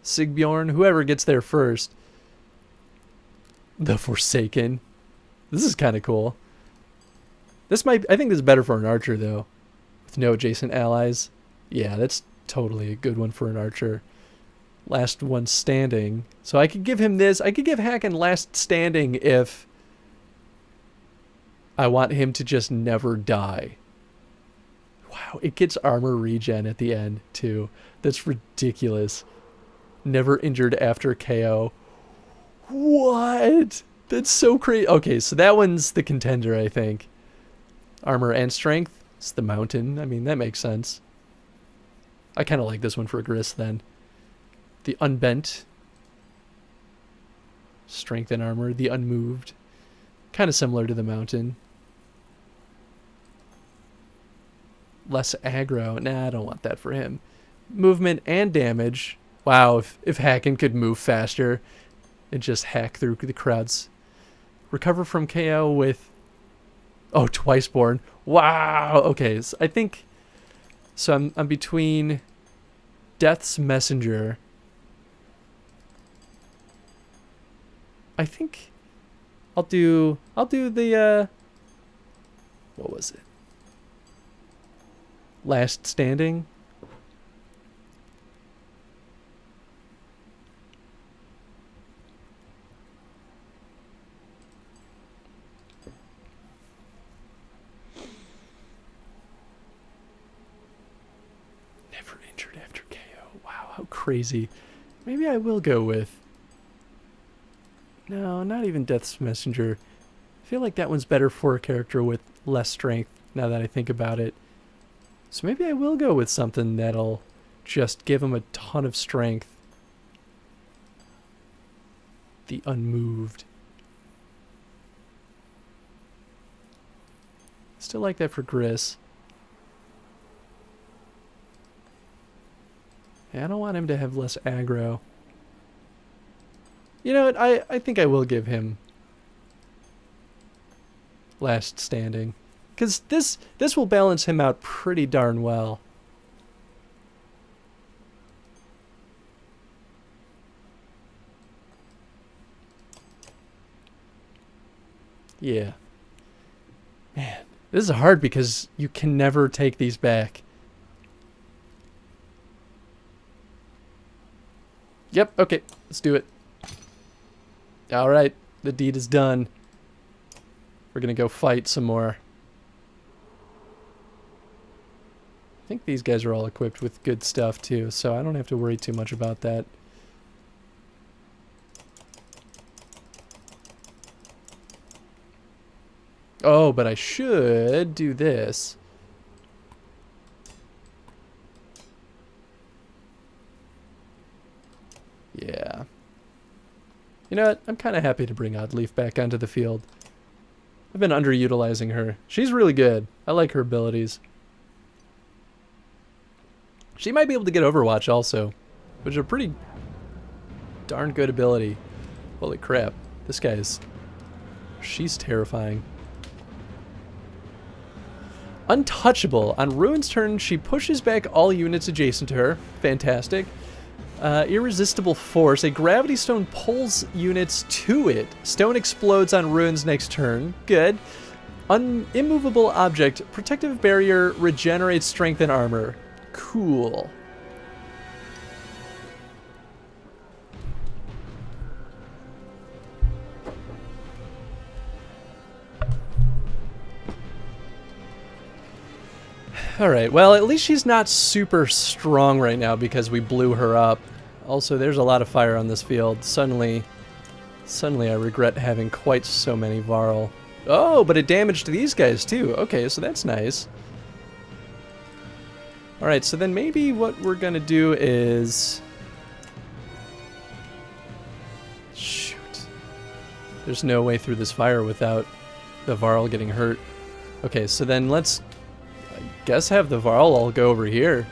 Sigbjorn, whoever gets there first. The Forsaken. This is kind of cool. This might... I think this is better for an archer, though. With no adjacent allies. Yeah, that's totally a good one for an archer. Last one standing. So I could give him this. I could give Hakon last standing if I want him to just never die. Wow, it gets armor regen at the end, too. That's ridiculous. Never injured after KO. What? That's so crazy. Okay, so that one's the contender, I think. Armor and strength. It's the mountain. I mean, that makes sense. I kind of like this one for Gris, then. The unbent. Strength and armor. The unmoved. Kind of similar to the mountain. Less aggro. Nah, I don't want that for him. Movement and damage. Wow, if Hakon could move faster and just hack through the crowds. Recover from KO with Oh, twice born. Wow. Okay, so I think... So I'm between Death's Messenger. I think I'll do the what was it? Last Standing. Never injured after KO. Wow, how crazy. Maybe I will go with... No, not even Death's Messenger. I feel like that one's better for a character with less strength, now that I think about it. So maybe I will go with something that'll just give him a ton of strength. The Unmoved. Still like that for Gris. Yeah, I don't want him to have less aggro. You know what? I think I will give him Last Standing. Because this will balance him out pretty darn well. Yeah. Man, this is hard because you can never take these back. Yep, okay, let's do it. Alright, the deed is done. We're gonna go fight some more. I think these guys are all equipped with good stuff too, so I don't have to worry too much about that. Oh, but I should do this. Yeah. You know what? I'm kind of happy to bring Oddleaf back onto the field. I've been underutilizing her. She's really good. I like her abilities. She might be able to get Overwatch also, which is a pretty darn good ability. Holy crap. This guy is... She's terrifying. Untouchable. On Ruin's turn, she pushes back all units adjacent to her. Fantastic. Irresistible Force. A Gravity Stone pulls units to it. Stone explodes on Ruin's next turn. Good. Immovable Object. Protective Barrier regenerates strength and armor. Cool. Alright, well, at least she's not super strong right now because we blew her up. Also, there's a lot of fire on this field. Suddenly I regret having quite so many Varl. Oh, but it damaged these guys too. Okay, so that's nice. Alright, so then maybe what we're gonna do is... Shoot. There's no way through this fire without the Varl getting hurt. Okay, so then let's... I guess have the Varl all go over here.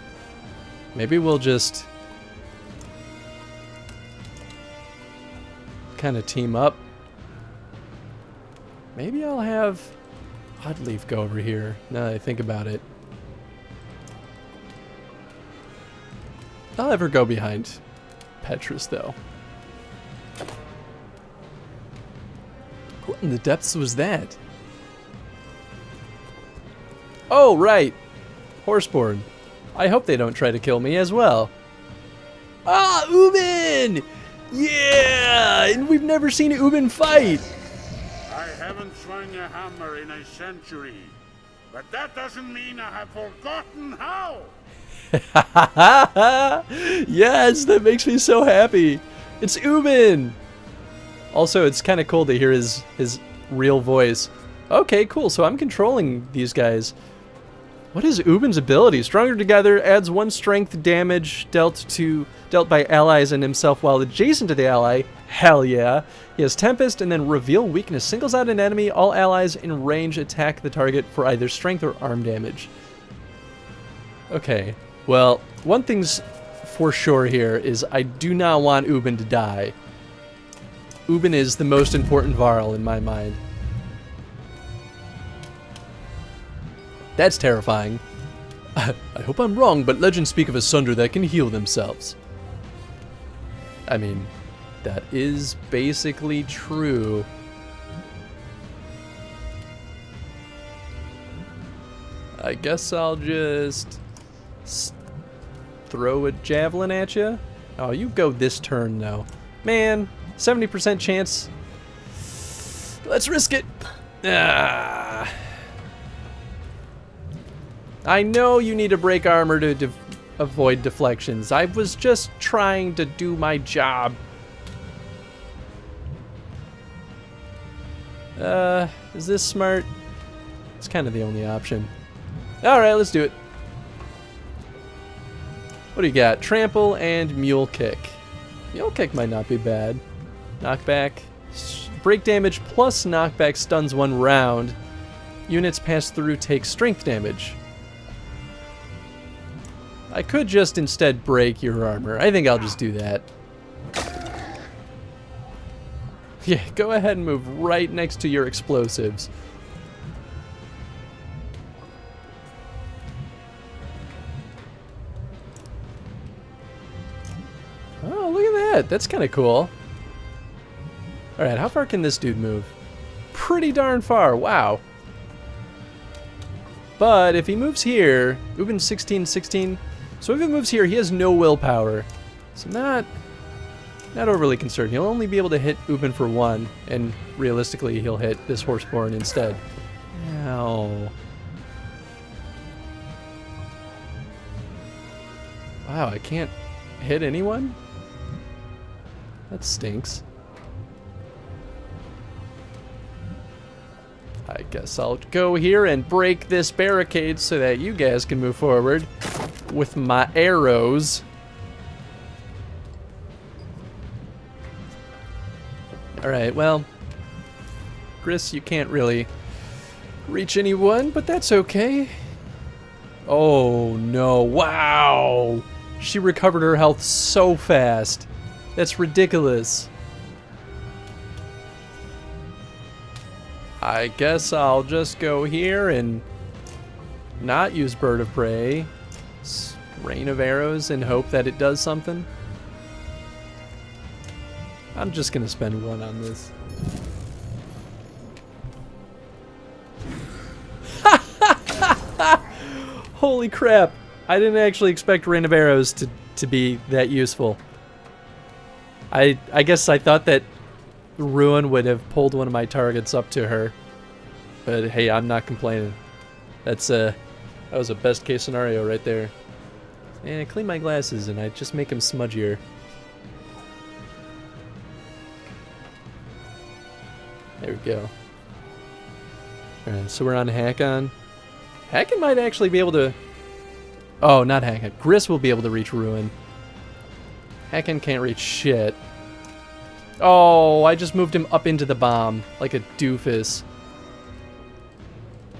Maybe we'll just... kind of team up. Maybe I'll have Oddleaf go over here, now that I think about it. I'll have her go behind Petrus, though. What in the depths was that? Oh, right. Horseborn. I hope they don't try to kill me as well. Ah, Ubin! Yeah! And we've never seen Ubin fight! I haven't swung a hammer in a century, but that doesn't mean I have forgotten how! Yes, that makes me so happy. It's Ubin! Also, it's kind of cool to hear his real voice. Okay, cool, so I'm controlling these guys. What is Ubin's ability? Stronger Together adds 1 strength damage dealt by allies and himself while adjacent to the ally. Hell yeah. He has Tempest and then Reveal Weakness. Singles out an enemy. All allies in range attack the target for either strength or arm damage. Okay. Well, one thing's for sure here is I do not want Ubin to die. Ubin is the most important Varl in my mind. That's terrifying. I hope I'm wrong, but legends speak of a sunder that can heal themselves. I mean, that is basically true. I guess I'll just throw a javelin at you. Oh, you go this turn, though. Man, 70% chance. Let's risk it. Ah. I know you need to break armor to avoid deflections. I was just trying to do my job. Is this smart? It's kind of the only option. Alright, let's do it. What do you got? Trample and Mule Kick. Mule Kick might not be bad. Knockback. Break damage plus knockback stuns 1 round. Units passed through take strength damage. I could just instead break your armor. I think I'll just do that. Yeah, go ahead and move right next to your explosives. Oh, look at that. That's kind of cool. Alright, how far can this dude move? Pretty darn far. Wow. But if he moves here, Ubin's 16, 16. So if he moves here, he has no willpower. So not overly concerned. He'll only be able to hit Ubin for 1, and realistically, he'll hit this Horseborn instead. Ow. Wow, I can't hit anyone? That stinks. I guess I'll go here and break this barricade so that you guys can move forward with my arrows. Alright, well, Gris, you can't really reach anyone, but that's okay. Oh no, wow! She recovered her health so fast. That's ridiculous. I guess I'll just go here and not use Bird of Prey. Rain of arrows and hope that it does something. I'm just gonna spend 1 on this. Holy crap! I didn't actually expect Rain of Arrows to be that useful. I guess I thought that Ruin would have pulled one of my targets up to her. But hey, I'm not complaining. That was a best case scenario right there. And I clean my glasses and I just make them smudgier. There we go. Alright, so we're on Hakon. Hakon might actually be able to... Oh, not Hakon. Gris will be able to reach Ruin. Hakon can't reach shit. Oh, I just moved him up into the bomb like a doofus.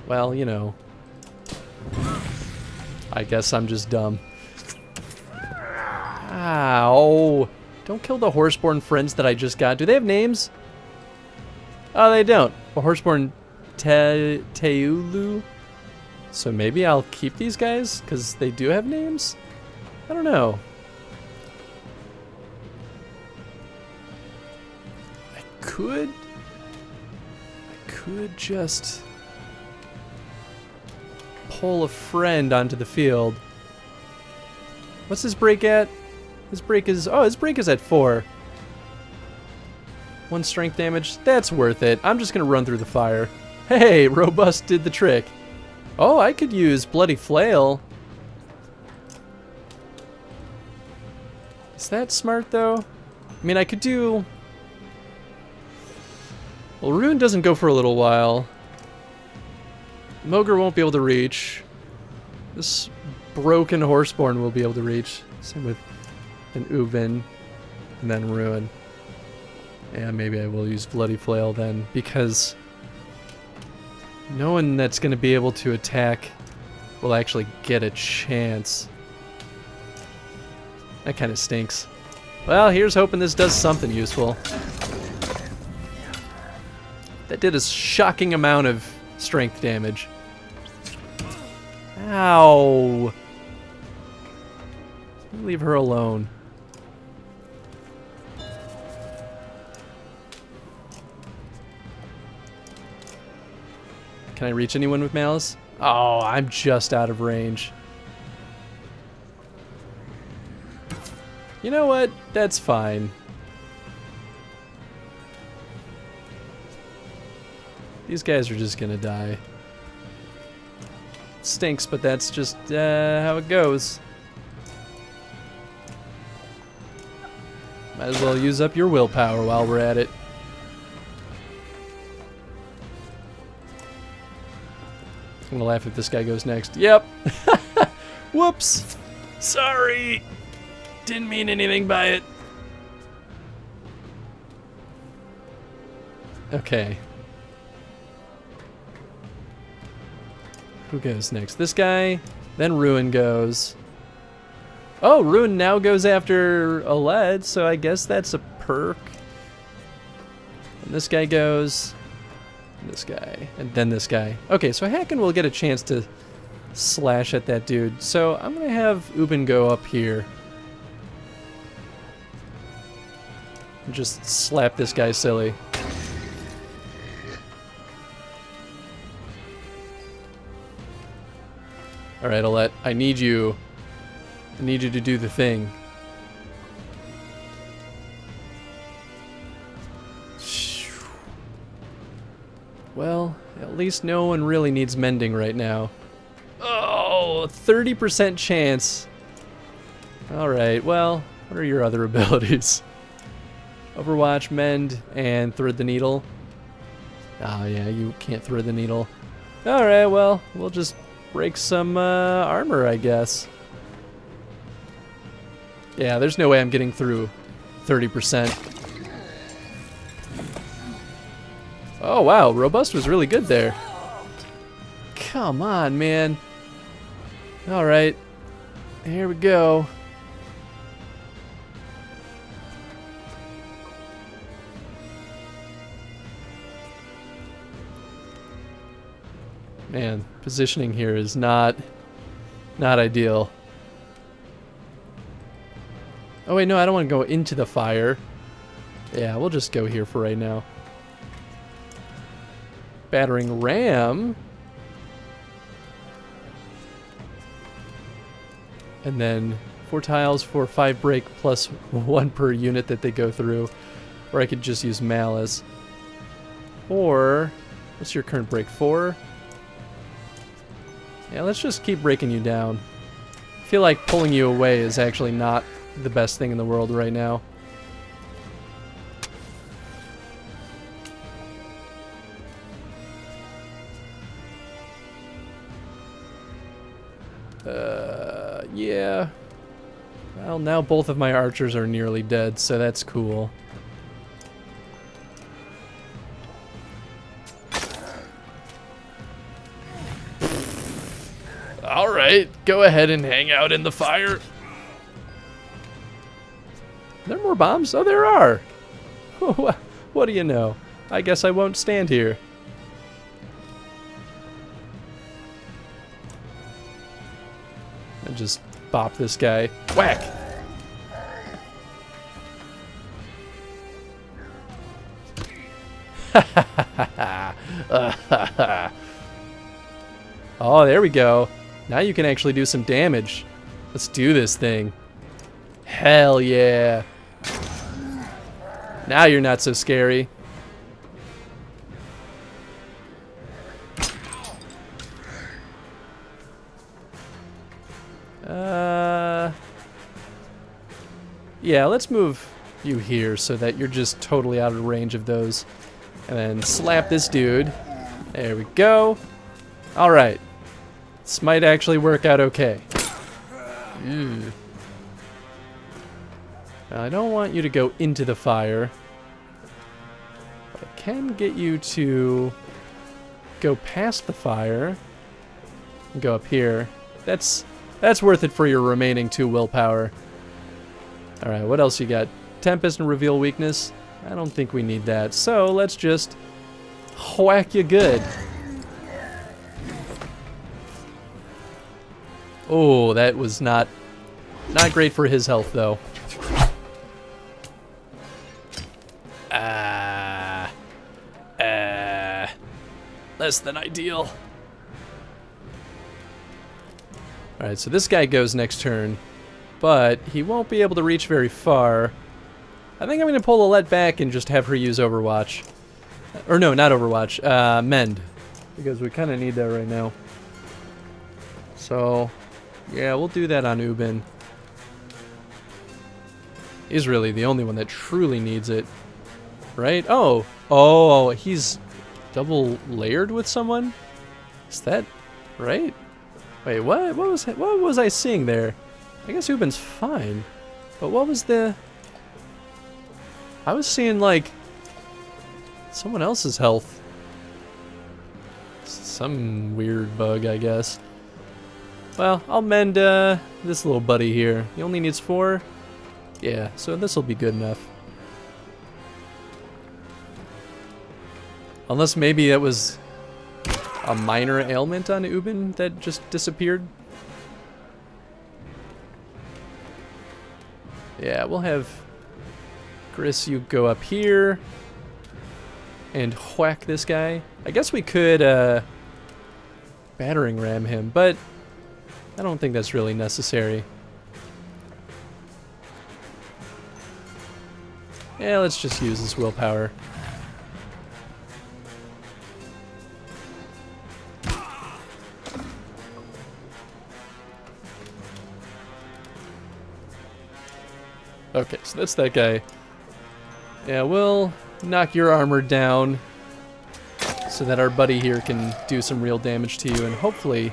Well, you know. I guess I'm just dumb. Ow. Don't kill the Horseborn friends that I just got. Do they have names? Oh, they don't. A Horseborn Teulu. So maybe I'll keep these guys because they do have names? I don't know. I could just pull a friend onto the field. What's his break at? His break is... Oh, his break is at 4. 1 strength damage. That's worth it. I'm just going to run through the fire. Hey, Robust did the trick. Oh, I could use Bloody Flail. Is that smart, though? I mean, I could do... Well, Ruin doesn't go for a little while. Mogre won't be able to reach. This broken Horseborn will be able to reach. Same with an Ubin. And then Ruin. Yeah, maybe I will use Bloody Flail then, because no one that's going to be able to attack will actually get a chance. That kind of stinks. Well, here's hoping this does something useful. That did a shocking amount of strength damage. Ow. Leave her alone. Can I reach anyone with malice? Oh, I'm just out of range. You know what? That's fine. These guys are just gonna die. Stinks, but that's just how it goes. Might as well use up your willpower while we're at it. I'm gonna laugh if this guy goes next. Yep. Whoops. Sorry. Didn't mean anything by it. Okay. Who goes next? This guy. Then Ruin goes. Oh, Ruin now goes after Aled, so I guess that's a perk. And this guy goes. And this guy. And then this guy. Okay, so Hacken will get a chance to slash at that dude. So I'm going to have Ubin go up here. And just slap this guy silly. Alright, Alette, I need you. I need you to do the thing. Well, at least no one really needs mending right now. Oh, 30% chance. Alright, well, what are your other abilities? Overwatch, Mend, and Thread the Needle. Oh yeah, you can't thread the needle. Alright, well, we'll just break some armor, I guess. Yeah, there's no way I'm getting through 30%. Oh wow, Robust was really good there. Come on, man. Alright, here we go. Man, positioning here is not ideal. Oh wait, no, I don't want to go into the fire. Yeah, we'll just go here for right now. Battering ram. And then 4 tiles for 5 break plus 1 per unit that they go through. Or I could just use Malice. Or, what's your current break? 4? Yeah, let's just keep breaking you down. I feel like pulling you away is actually not the best thing in the world right now. Yeah. Well, now both of my archers are nearly dead, so that's cool. Alright, go ahead and hang out in the fire. Are there more bombs? Oh, there are. What do you know? I guess I won't stand here. And just bop this guy. Whack! Oh, there we go. Now you can actually do some damage. Let's do this thing. Hell yeah. Now you're not so scary. Yeah, let's move you here so that you're just totally out of range of those. And then slap this dude. There we go. Alright. This might actually work out okay. Now, I don't want you to go into the fire. But I can get you to go past the fire and go up here. That's worth it for your remaining 2 willpower. Alright, what else you got? Tempest and Reveal Weakness? I don't think we need that. So, let's just whack you good. Oh, that was not great for his health, though. Less than ideal. Alright, so this guy goes next turn, but he won't be able to reach very far. I think I'm going to pull Alette back and just have her use Overwatch. Or no, not Overwatch, Mend. Because we kind of need that right now. So, yeah, we'll do that on Ubin. He's really the only one that truly needs it. Right? Oh, he's double layered with someone? Is that right? Wait, what? What was I seeing there? I guess Ubin's fine. But what was the... I was seeing, like, someone else's health. Some weird bug, I guess. Well, I'll mend this little buddy here. He only needs 4. Yeah, so this will be good enough. Unless maybe it was a minor ailment on Ubin that just disappeared. Yeah, we'll have Gris, you go up here and whack this guy. I guess we could battering ram him, but I don't think that's really necessary. Yeah, let's just use this willpower. Okay, so that's that guy. Yeah, we'll knock your armor down so that our buddy here can do some real damage to you and hopefully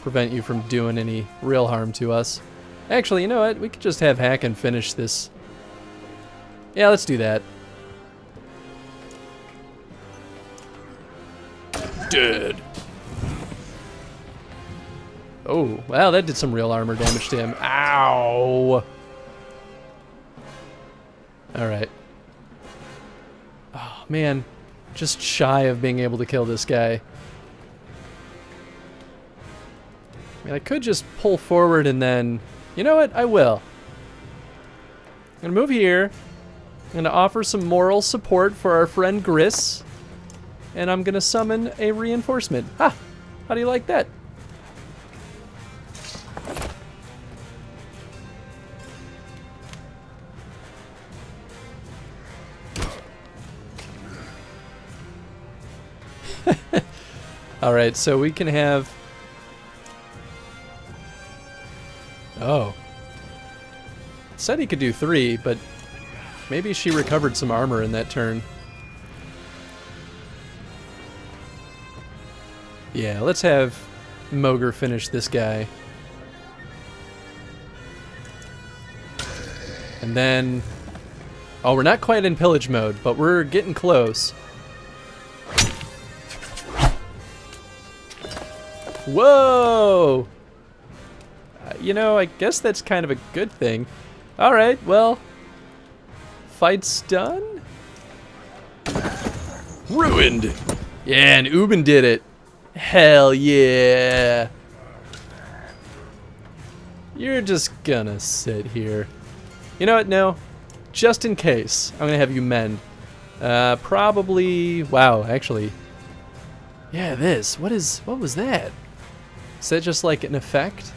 prevent you from doing any real harm to us. Actually, you know what? We could just have Hacken finish this. Yeah, let's do that. Dead. Oh, wow, that did some real armor damage to him. Ow! Alright. Oh, man. Just shy of being able to kill this guy. I mean, I could just pull forward and then... You know what? I will. I'm gonna move here. I'm gonna offer some moral support for our friend Gris. And I'm gonna summon a reinforcement. Ha! How do you like that? Alright, so we can have... Oh. Said he could do 3, but maybe she recovered some armor in that turn. Yeah, let's have Mogre finish this guy. And then... Oh, we're not quite in pillage mode, but we're getting close. Whoa! You know, I guess that's kind of a good thing. Alright, well... Fight's done? Ruined! Yeah, and Ubin did it. Hell yeah! You're just gonna sit here. You know what? No. Just in case, I'm gonna have you mend. Probably... Wow, actually... Yeah, this. What was that? Is that just like an effect?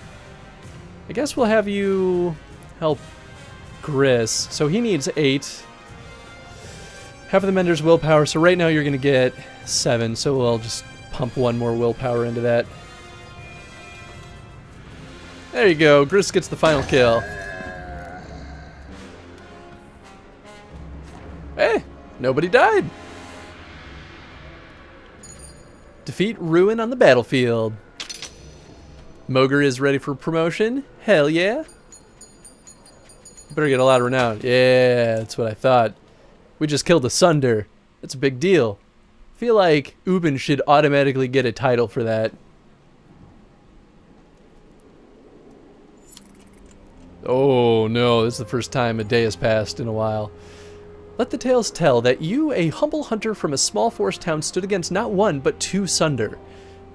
I guess we'll have you help Gris. So he needs 8. Half of the Mender's willpower. So right now you're going to get 7. So we'll just pump 1 more willpower into that. There you go. Gris gets the final kill. Hey, nobody died. Defeat Ruin on the battlefield. Mogre is ready for promotion. Hell yeah. Better get a lot of renown. Yeah, that's what I thought. We just killed a Sunder. That's a big deal. I feel like Ubin should automatically get a title for that. Oh no, this is the first time a day has passed in a while. Let the tales tell that you, a humble hunter from a small forest town, stood against not 1 but 2 Sunder.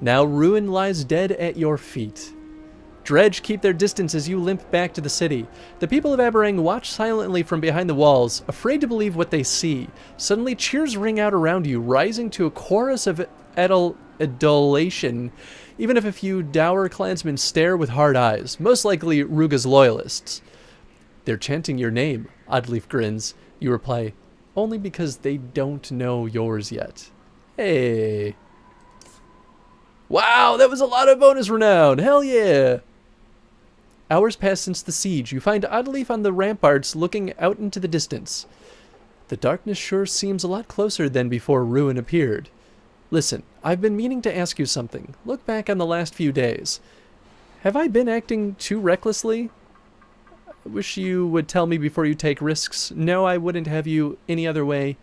Now Ruin lies dead at your feet. Dredge keep their distance as you limp back to the city. The people of Aberrang watch silently from behind the walls, afraid to believe what they see. Suddenly, cheers ring out around you, rising to a chorus of adulation, even if a few dour clansmen stare with hard eyes, most likely Ruga's loyalists. They're chanting your name, Oddleaf grins. You reply, only because they don't know yours yet. Hey. Wow, that was a lot of bonus renown. Hell yeah. Hours pass since the siege. You find Oddleaf on the ramparts looking out into the distance. The darkness sure seems a lot closer than before Ruin appeared. Listen, I've been meaning to ask you something. Look back on the last few days. Have I been acting too recklessly? I wish you would tell me before you take risks. No, I wouldn't have you any other way.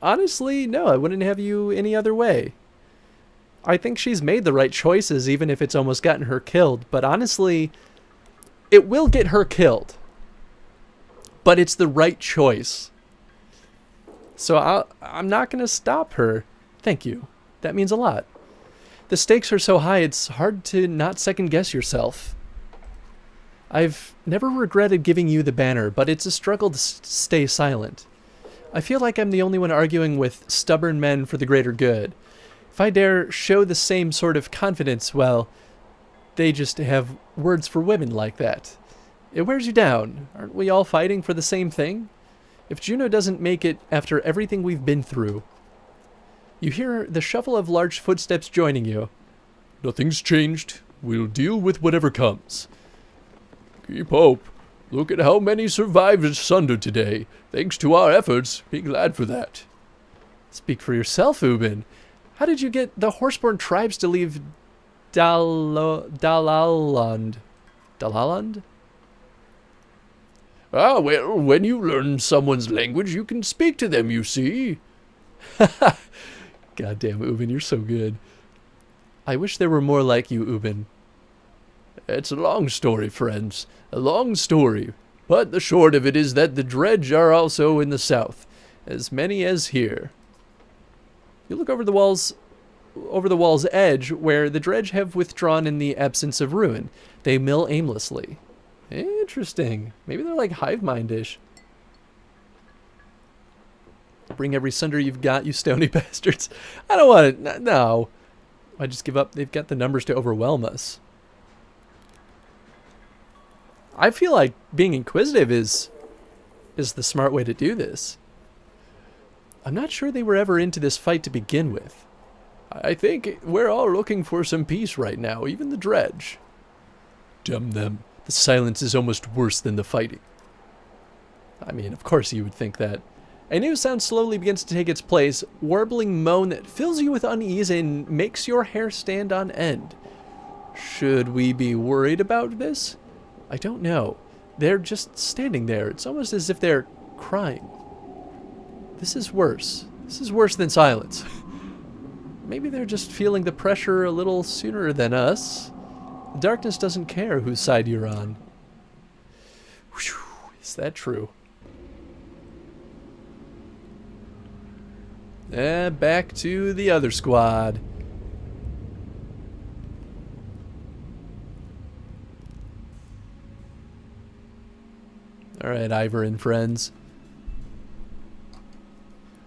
Honestly, no, I wouldn't have you any other way. I think she's made the right choices, even if it's almost gotten her killed. But honestly, it will get her killed. But it's the right choice. So I'm not going to stop her. Thank you. That means a lot. The stakes are so high, it's hard to not second-guess yourself. I've never regretted giving you the banner, but it's a struggle to stay silent. I feel like I'm the only one arguing with stubborn men for the greater good. If I dare show the same sort of confidence, well, they just have words for women like that. It wears you down. Aren't we all fighting for the same thing? If Juno doesn't make it after everything we've been through... You hear the shuffle of large footsteps joining you. Nothing's changed. We'll deal with whatever comes. Keep hope. Look at how many survived Sunder today. Thanks to our efforts. Be glad for that. Speak for yourself, Ubin. How did you get the Horseborn tribes to leave Dalaland? Dalaland? Ah, well, when you learn someone's language, you can speak to them, you see. Goddamn, Ubin, you're so good. I wish there were more like you, Ubin. It's a long story, friends. A long story. But the short of it is that the Dredge are also in the south. As many as here. You look over the wall's edge, where the Dredge have withdrawn in the absence of Ruin. They mill aimlessly. Interesting. Maybe they're like hive-mind-ish. Bring every Sunder you've got, you stony bastards. I don't want it. No. I just give up. They've got the numbers to overwhelm us. I feel like being inquisitive is the smart way to do this. I'm not sure they were ever into this fight to begin with. I think we're all looking for some peace right now, even the Dredge. Damn them. The silence is almost worse than the fighting. I mean, of course you would think that. A new sound slowly begins to take its place, warbling moan that fills you with unease and makes your hair stand on end. Should we be worried about this? I don't know. They're just standing there. It's almost as if they're crying. This is worse. This is worse than silence. Maybe they're just feeling the pressure a little sooner than us. The darkness doesn't care whose side you're on. Whew, is that true? Back to the other squad. Alright, Ivor and friends.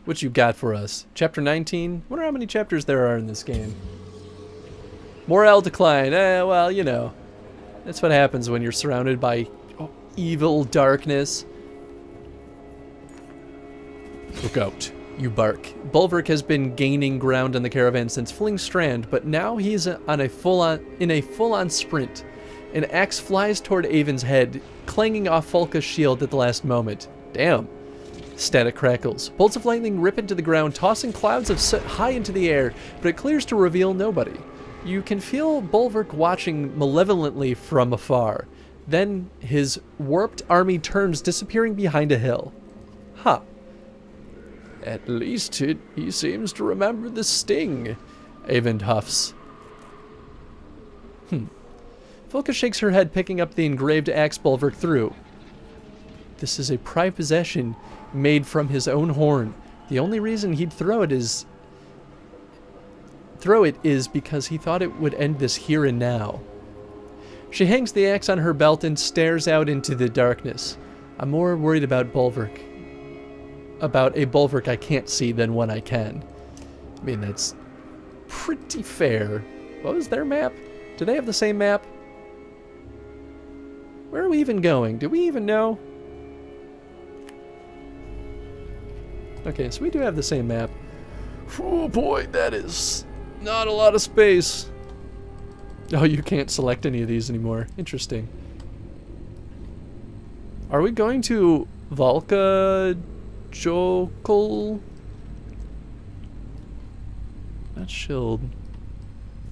What you got for us? Chapter 19? Wonder how many chapters there are in this game. Morale decline. Well, you know. That's what happens when you're surrounded by evil darkness. Look out. You bark. Bulwark has been gaining ground on the caravan since fleeing Strand, but now he's in a full-on sprint. An axe flies toward Avon's head, clanging off Folka's shield at the last moment. Damn. Static crackles. Bolts of lightning rip into the ground, tossing clouds of soot high into the air, but it clears to reveal nobody. You can feel Bulwark watching malevolently from afar. Then his warped army turns, disappearing behind a hill. Huh. At least he seems to remember the sting, Avon huffs. Volka shakes her head, picking up the engraved axe Bulwark threw. This is a prized possession made from his own horn. The only reason he'd throw it is throw it is because he thought it would end this here and now. She hangs the axe on her belt and stares out into the darkness. I'm more worried about Bulwark. About a Bulwark I can't see than one I can. I mean, that's pretty fair. What was their map? Do they have the same map? Where are we even going? Do we even know? Okay, so we do have the same map. Oh boy, that is not a lot of space. Oh, you can't select any of these anymore. Interesting. Are we going to Valka Jokul? Not Shield.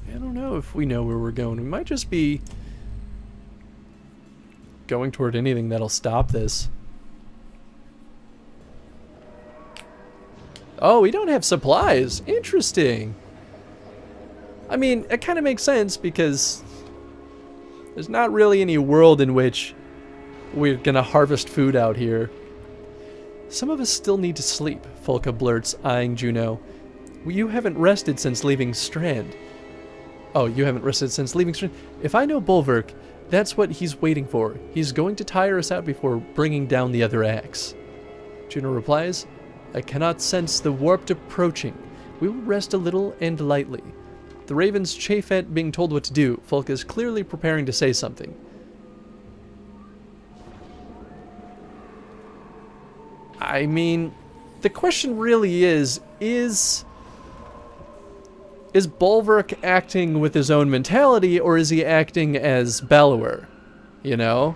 I don't know if we know where we're going. We might just be going toward anything that'll stop this. Oh, we don't have supplies. Interesting. I mean, it kind of makes sense because there's not really any world in which we're gonna harvest food out here. Some of us still need to sleep, Folka blurts, eyeing Juno. You haven't rested since leaving Strand. Oh, you haven't rested since leaving Strand? If I know Bulwark, that's what he's waiting for. He's going to tire us out before bringing down the other axe. Juno replies, I cannot sense the warp approaching. We will rest a little and lightly. The ravens chafe at being told what to do. Folka is clearly preparing to say something. I mean, the question really is Bulwark acting with his own mentality, or is he acting as Bellower? You know?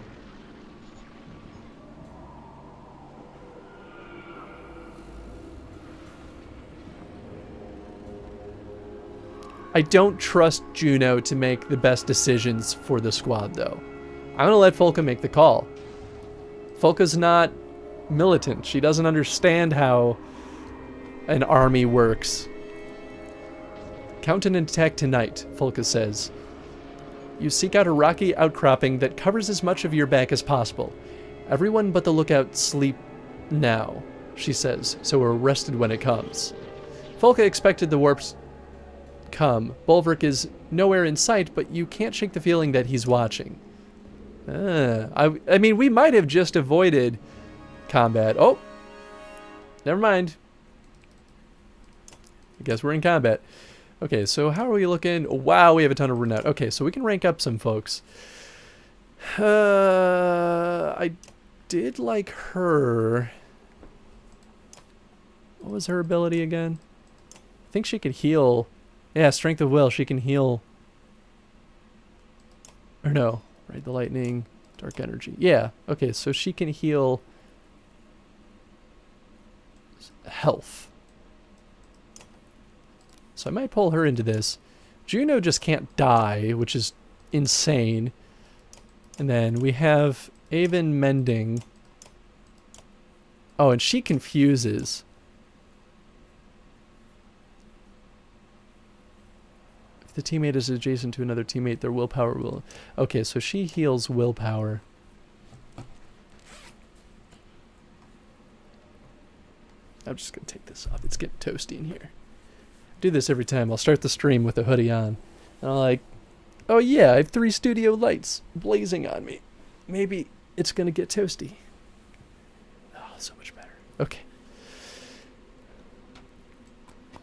I don't trust Juno to make the best decisions for the squad, though. I'm going to let Folka make the call. Folka's not militant. She doesn't understand how an army works. Count an attack tonight, Folka says. You seek out a rocky outcropping that covers as much of your back as possible. Everyone but the lookout sleep now, she says, so we're rested when it comes. Folka expected the warps come. Bulwark is nowhere in sight, but you can't shake the feeling that he's watching. I mean, we might have just avoided combat. Oh, never mind. I guess we're in combat. Okay, so how are we looking? Wow, we have a ton of renown. Okay, so we can rank up some folks. I did like her. What was her ability again? I think she could heal. Yeah, Strength of Will. She can heal. Or no, right? The lightning, dark energy. Yeah. Okay, so she can heal health. So I might pull her into this. Juno just can't die, which is insane. And then we have Avon Mending. Oh, and she confuses. If the teammate is adjacent to another teammate, their willpower will... Okay, so she heals willpower. I'm just going to take this off. It's getting toasty in here. Do this every time. I'll start the stream with a hoodie on. And I'm like, oh yeah, I have 3 studio lights blazing on me. Maybe it's going to get toasty. Oh, so much better. Okay.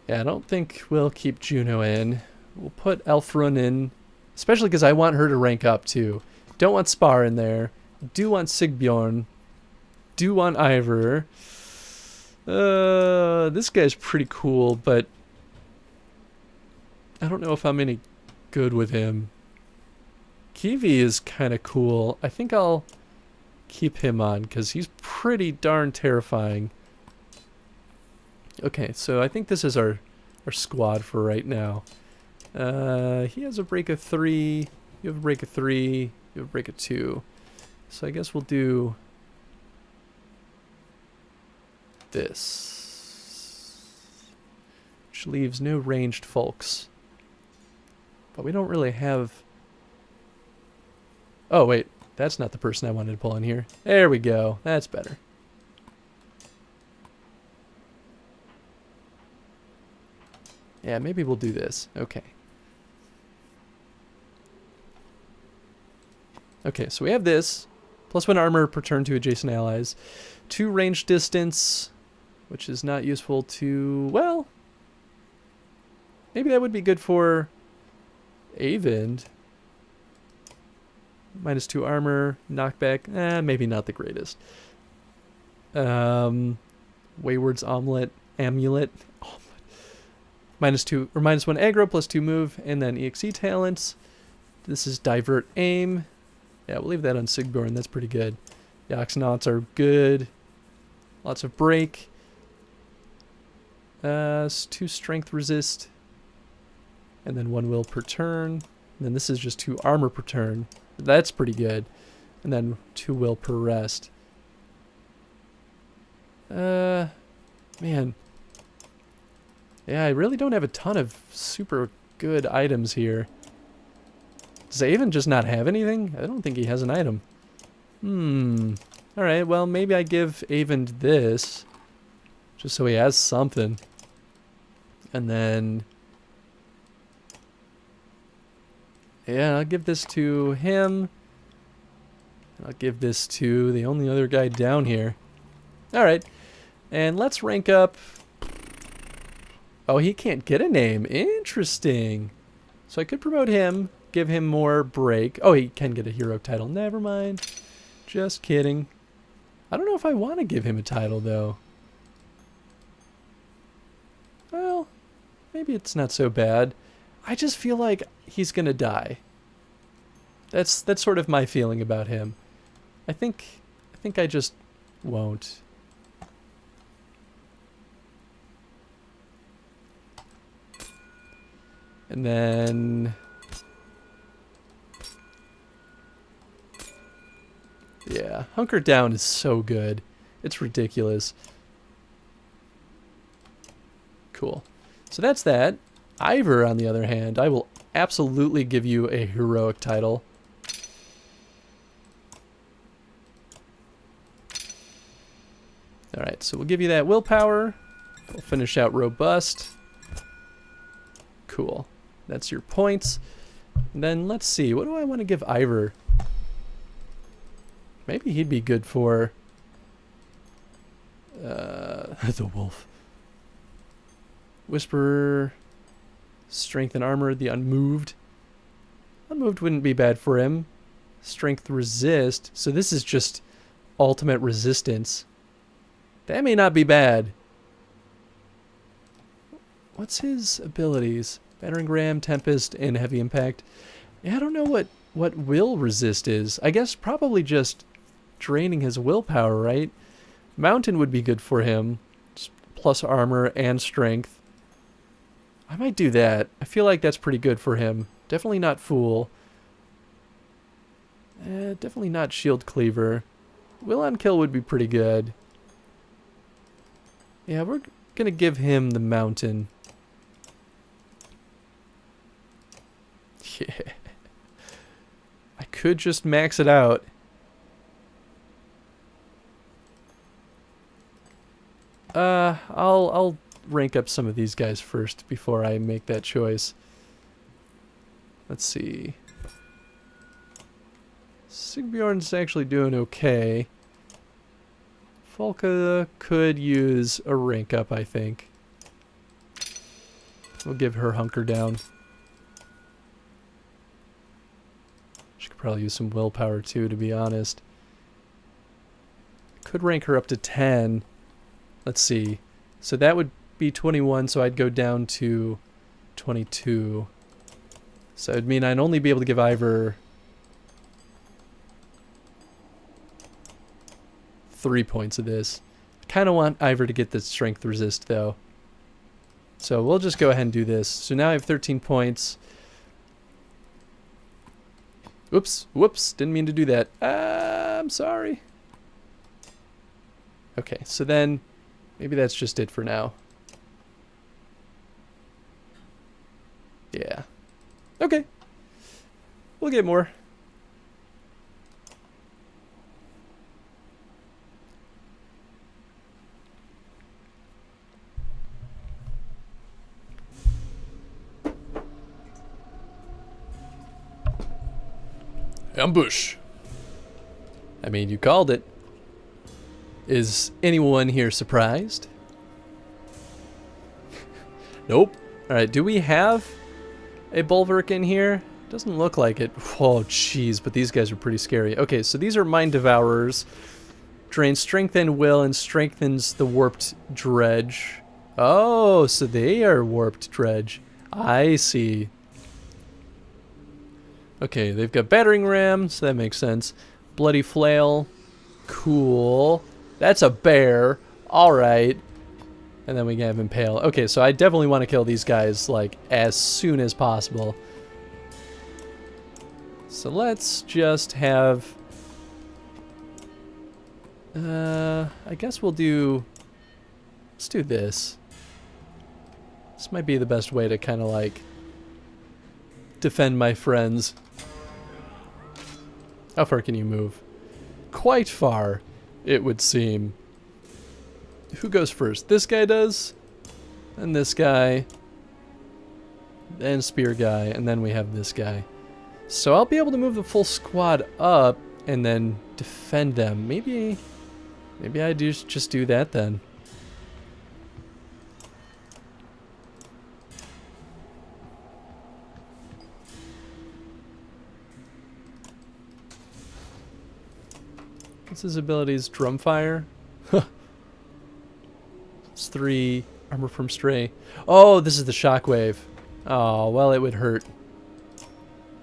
Yeah, I don't think we'll keep Juno in. We'll put Elfrun in, especially because I want her to rank up too. Don't want Spar in there. Do want Sigbjorn. Do want Ivor. This guy's pretty cool, but I don't know if I'm any good with him. Kiwi is kind of cool. I think I'll keep him on because he's pretty darn terrifying. Okay, so I think this is our squad for right now. He has a break of 3. You have a break of 3. You have a break of 2. So I guess we'll do this, which leaves no ranged folks. But we don't really have... Oh, wait. That's not the person I wanted to pull in here. There we go. That's better. Yeah, maybe we'll do this. Okay. Okay, so we have this. +1 armor per turn to adjacent allies. 2 range distance, which is not useful to... Well, maybe that would be good for Avind. -2 armor, knockback. Maybe not the greatest. Wayward's amulet. -2 or -1 aggro, +2 move, and then EXE talents. This is divert aim. Yeah, we'll leave that on Sigbjorn. That's pretty good. The Oxenauts are good. Lots of break. 2 strength resist. And then 1 will per turn. And then this is just 2 armor per turn. That's pretty good. And then 2 will per rest. Man. Yeah, I really don't have a ton of super good items here. Does Avon just not have anything? I don't think he has an item. Alright, well, maybe I give Avon this. Just so he has something. And then... yeah, I'll give this to him. I'll give this to the only other guy down here. Alright. And let's rank up... oh, he can't get a name. Interesting. So I could promote him, give him more break. Oh, he can get a hero title. Never mind. Just kidding. I don't know if I want to give him a title, though. Well, maybe it's not so bad. I just feel like he's gonna die. That's sort of my feeling about him. I think I just won't. And then... yeah, Hunker Down is so good. It's ridiculous. Cool. So that's that. Ivor, on the other hand, I will absolutely give you a heroic title. Alright, so we'll give you that willpower. We'll finish out robust. Cool. That's your points. And then let's see, what do I want to give Ivor? Maybe he'd be good for the wolf. Whisperer, strength and armor, the unmoved. Unmoved wouldn't be bad for him. Strength resist. So this is just ultimate resistance. That may not be bad. What's his abilities? Battering Ram, Tempest, and Heavy Impact. Yeah, I don't know what will resist is. I guess probably just draining his willpower, right? Mountain would be good for him. Plus armor and strength. I might do that. I feel like that's pretty good for him. Definitely not Fool. Definitely not Shield Cleaver. Will on Kill would be pretty good. Yeah, we're gonna give him the Mountain. Yeah. I could just max it out. I'll rank up some of these guys first before I make that choice. Let's see. Sigbjorn's actually doing okay. Folka could use a rank up, I think. We'll give her Hunker Down. She could probably use some willpower too, to be honest. Could rank her up to 10. Let's see. So that would be 21, so I'd go down to 22. So it'd mean I'd only be able to give Ivor 3 points of this. I kind of want Ivor to get the strength resist, though. So we'll just go ahead and do this. So now I have 13 points. Oops, whoops, didn't mean to do that. I'm sorry. Okay, so then maybe that's just it for now. Yeah. Okay. We'll get more. Ambush. I mean, you called it. Is anyone here surprised? Nope. Alright, do we have a bulwark in here? Doesn't look like it. Oh, jeez, but these guys are pretty scary. Okay, so these are Mind Devourers. Drains strength and will and strengthens the warped dredge. Oh, so they are warped dredge. I see. Okay, they've got battering ram, so that makes sense. Bloody flail. Cool. That's a bear. Alright. And then we have impale. Okay, so I definitely want to kill these guys, like, as soon as possible. So let's just have... I guess we'll do... Let's do this. This might be the best way to kind of, like, defend my friends. How far can you move? Quite far, it would seem. Who goes first? This guy does. And this guy. And spear guy. And then we have this guy. So I'll be able to move the full squad up and then defend them. Maybe I do just do that then. What's his abilities? Drumfire? It's 3 armor from stray. Oh, this is the shockwave. Oh, well, it would hurt.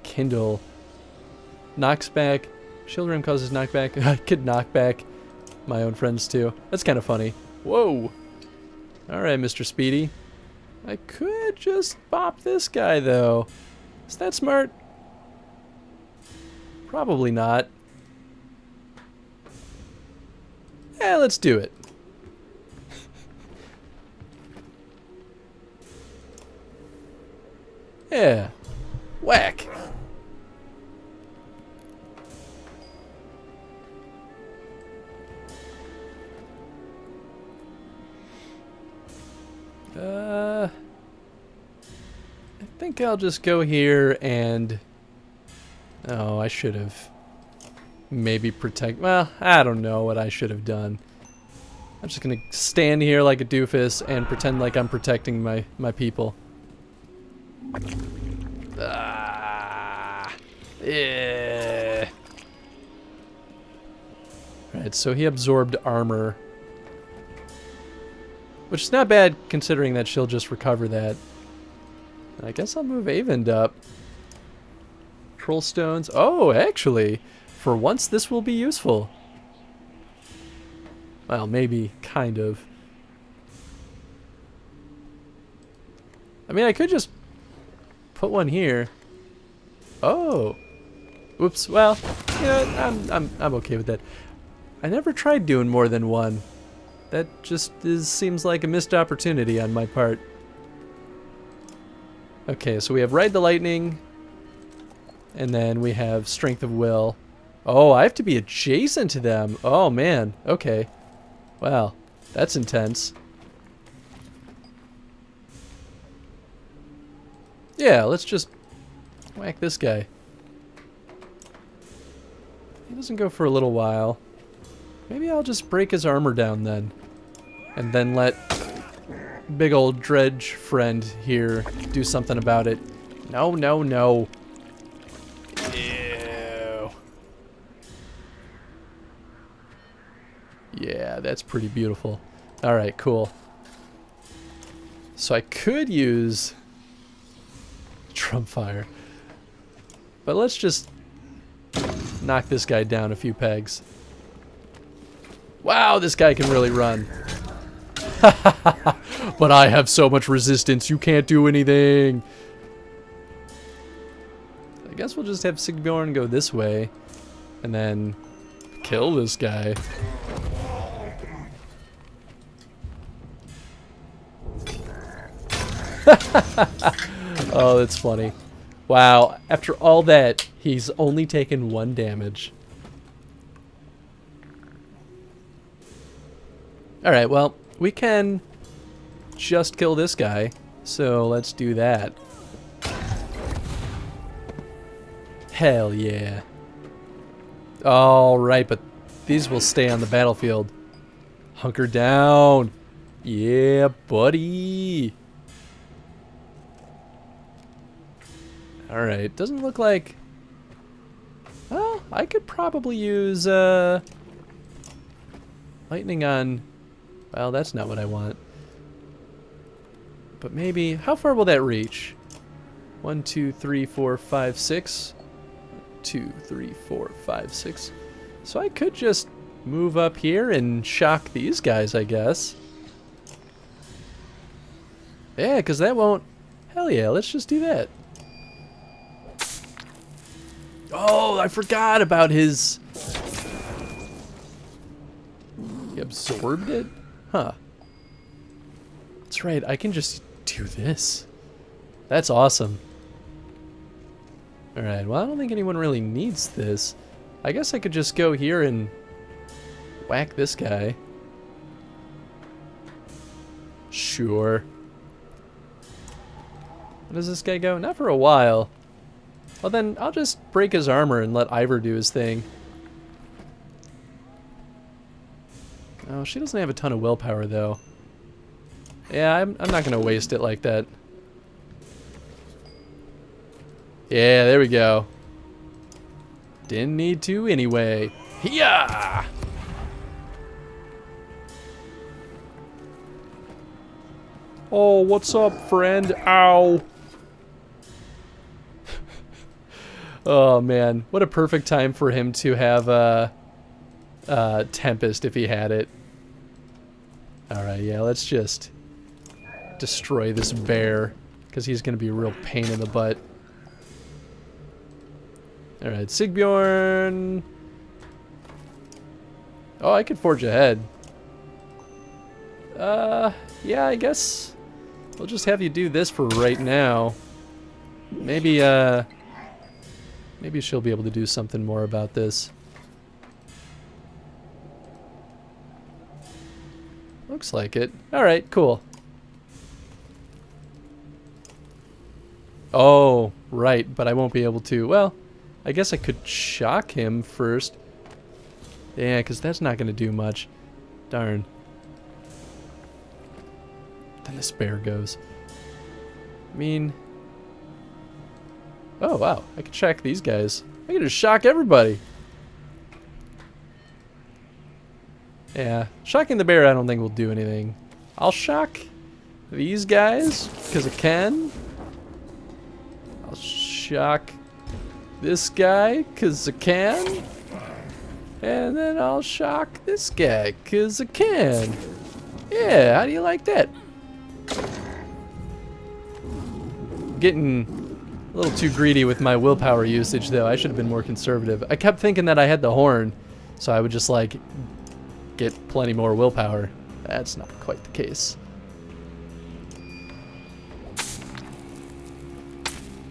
Kindle. Knocks back. Shield rim causes knockback. I could knock back my own friends too. That's kind of funny. Whoa. Alright, Mr. Speedy. I could just bop this guy though. Is that smart? Probably not. Yeah, let's do it. Yeah. Whack. I think I'll just go here and... Oh, I should have... Maybe protect... Well, I don't know what I should have done. I'm just gonna stand here like a doofus and pretend like I'm protecting my people. Yeah. Right, so he absorbed armor. Which is not bad considering that she'll just recover that. I guess I'll move Avend up. Troll stones. Oh, actually, for once this will be useful. Well, maybe, kind of. I mean, I could just put one here. Oh. Oops. Well, yeah, I'm okay with that. I never tried doing more than one. That just seems like a missed opportunity on my part. Okay, so we have Ride the Lightning, and then we have Strength of Will. Oh, I have to be adjacent to them. Oh, man. Okay. Wow, that's intense. Yeah, let's just whack this guy. He doesn't go for a little while. Maybe I'll just break his armor down then. And then let big old dredge friend here do something about it. No, no, no. Ew. Yeah, that's pretty beautiful. Alright, cool. So I could use Drumfire. But let's just knock this guy down a few pegs. Wow, this guy can really run. But I have so much resistance, you can't do anything. I guess we'll just have Sigbjorn go this way. And then kill this guy. Oh, that's funny. Wow, after all that, he's only taken 1 damage. Alright, well, we can just kill this guy, so let's do that. Hell yeah. All right, but these will stay on the battlefield. Hunker down. Yeah, buddy. All right, doesn't look like... Well, I could probably use lightning on... Well, that's not what I want. But maybe... How far will that reach? 1, 2, 3, 4, 5, 6. 2, 3, 4, 5, 6. So I could just move up here and shock these guys, I guess. Yeah, because that won't... Hell yeah, let's just do that. Oh, I forgot about his... He absorbed it? Huh. That's right, I can just do this. That's awesome. Alright, well, I don't think anyone really needs this. I guess I could just go here and whack this guy. Sure. What does this guy go? Not for a while. Well, then I'll just break his armor and let Ivor do his thing. Oh, she doesn't have a ton of willpower, though. Yeah, I'm not going to waste it like that. Yeah, there we go. Didn't need to anyway. Yeah. Oh, what's up, friend? Ow. Oh, man. What a perfect time for him to have Tempest if he had it. Alright, yeah, let's just destroy this bear, because he's going to be a real pain in the butt. Alright, Sigbjorn. Oh, I could forge ahead. Yeah, I guess we'll just have you do this for right now. Maybe, maybe she'll be able to do something more about this. Looks like it. Alright, cool. Oh, right, but I won't be able to. Well, I guess I could shock him first. Yeah, because that's not going to do much. Darn. Then this bear goes. I mean... Oh, wow. I can shock these guys. I can just shock everybody. Yeah. Shocking the bear I don't think will do anything. I'll shock these guys, because I can. I'll shock this guy, because I can. And then I'll shock this guy, because I can. Yeah, how do you like that? Getting a little too greedy with my willpower usage, though. I should have been more conservative. I kept thinking that I had the horn, so I would just, like, get plenty more willpower. That's not quite the case.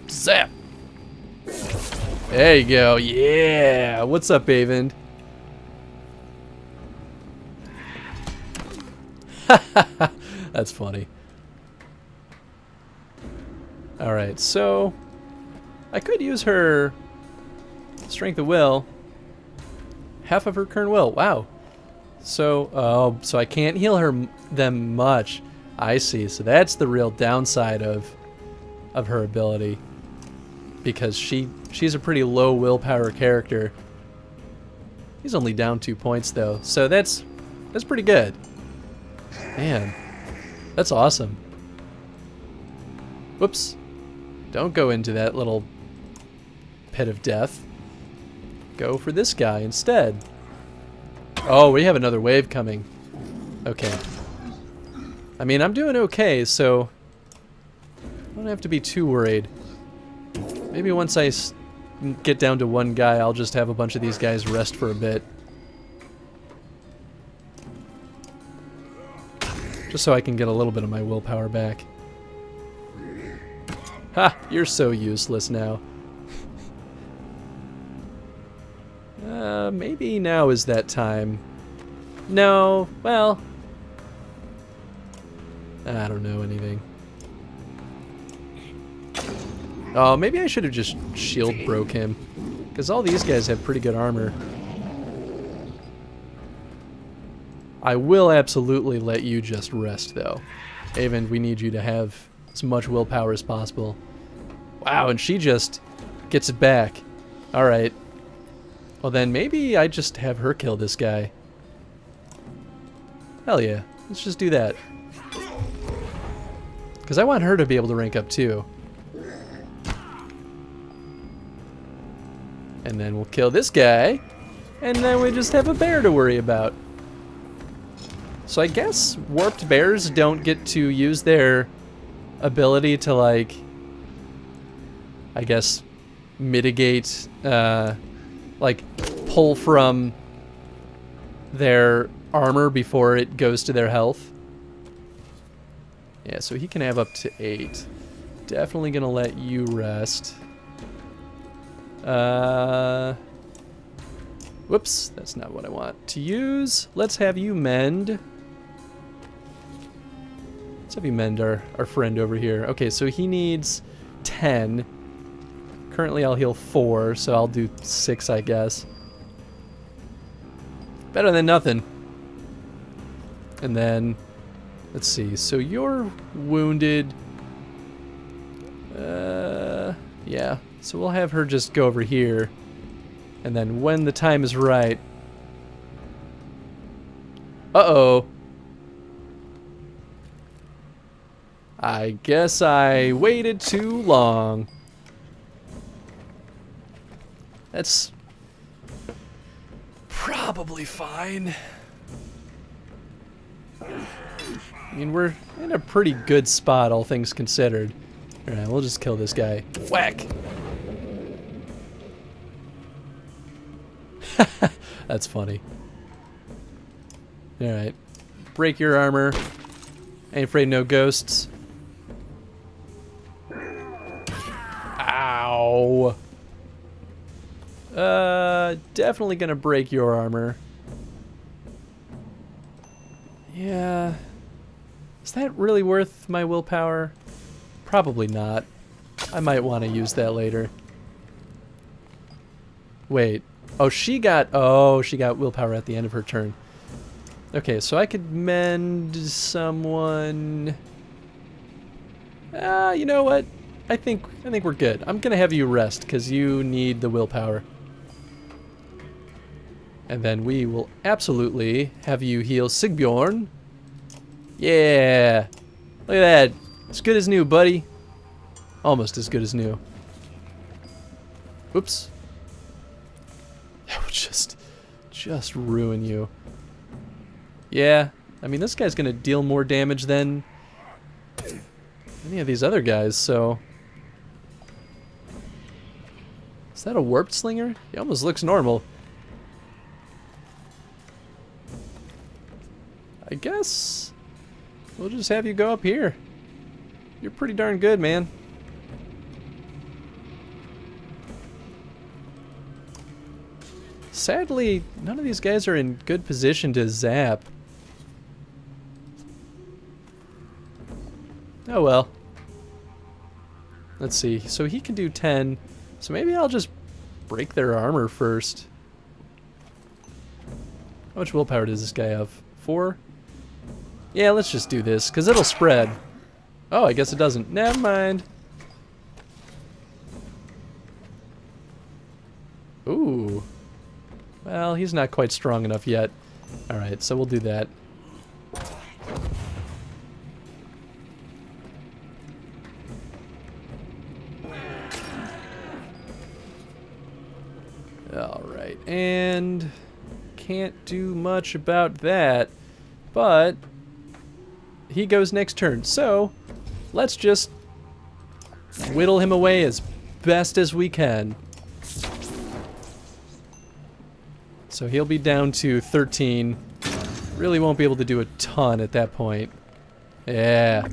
Zap! There you go. Yeah! What's up, Avend? That's funny. Alright, so I could use her strength of will. Half of her current will. Wow. So, so I can't heal them much. I see. So that's the real downside of her ability, because she's a pretty low willpower character. He's only down 2 points though, so that's pretty good. Man, that's awesome. Whoops. Don't go into that little pit of death. Go for this guy instead. Oh, we have another wave coming. Okay. I mean, I'm doing okay, so I don't have to be too worried. Maybe once I get down to one guy, I'll just have a bunch of these guys rest for a bit. Just so I can get a little bit of my willpower back. Ha! You're so useless now. Maybe now is that time. No, well... I don't know anything. Oh, maybe I should have just shield broke him. Because all these guys have pretty good armor. I will absolutely let you just rest, though. Avon, we need you to have as much willpower as possible. Wow, and she just gets it back. Alright. Well then, maybe I just have her kill this guy. Hell yeah. Let's just do that. Because I want her to be able to rank up too. And then we'll kill this guy. And then we just have a bear to worry about. So I guess warped bears don't get to use their ability to, like, I guess, mitigate, like, pull from their armor before it goes to their health. Yeah, so he can have up to 8. Definitely gonna let you rest. Whoops, that's not what I want to use. Let's have you mend. Let's have you mend our friend over here. Okay, so he needs 10. Currently I'll heal 4, so I'll do 6, I guess. Better than nothing. And then, let's see, so you're wounded. Yeah, so we'll have her just go over here. And then when the time is right... Uh-oh. I guess I waited too long. That's probably fine. I mean, we're in a pretty good spot, all things considered. Alright, we'll just kill this guy. Whack! That's funny. Alright. Break your armor. Ain't afraid no ghosts. Ow! Definitely gonna break your armor. Yeah. Is that really worth my willpower? Probably not. I might want to use that later. Wait. Oh, she got willpower at the end of her turn. Okay, so I could mend someone. You know what? I think we're good. I'm gonna have you rest because you need the willpower. And then we will absolutely have you heal Sigbjorn. Yeah. Look at that. As good as new, buddy. Almost as good as new. Whoops. That would just ruin you. Yeah. I mean, this guy's gonna deal more damage than any of these other guys, so... Is that a warped slinger? He almost looks normal. I guess we'll just have you go up here. You're pretty darn good, man. Sadly, none of these guys are in good position to zap. Oh well. Let's see. So he can do 10. So maybe I'll just break their armor first. How much willpower does this guy have? 4? Yeah, let's just do this, because it'll spread. Oh, I guess it doesn't. Never mind. Ooh. Well, he's not quite strong enough yet. Alright, so we'll do that. Alright, and can't do much about that, but he goes next turn, so let's just whittle him away as best as we can. So he'll be down to 13. Really won't be able to do a ton at that point. Yeah.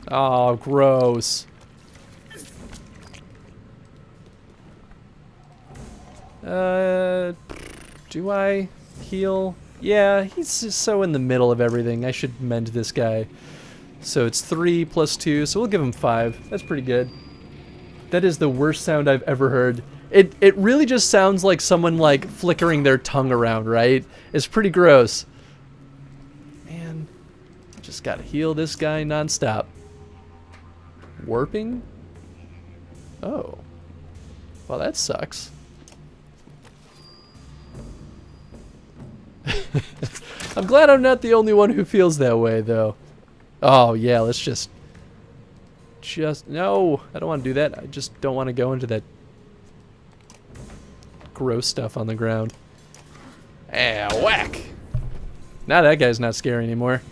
Oh, gross. Do I heal? Yeah, he's just so in the middle of everything. I should mend this guy. So it's 3 plus 2, so we'll give him 5. That's pretty good. That is the worst sound I've ever heard It really just sounds like someone like flickering their tongue around, right? It's pretty gross. Man, just gotta heal this guy nonstop. Warping? Oh. Well, that sucks. I'm glad I'm not the only one who feels that way, though. Oh, yeah, let's just... No, I don't want to do that. I just don't want to go into that gross stuff on the ground. Ah, whack! Now that guy's not scary anymore.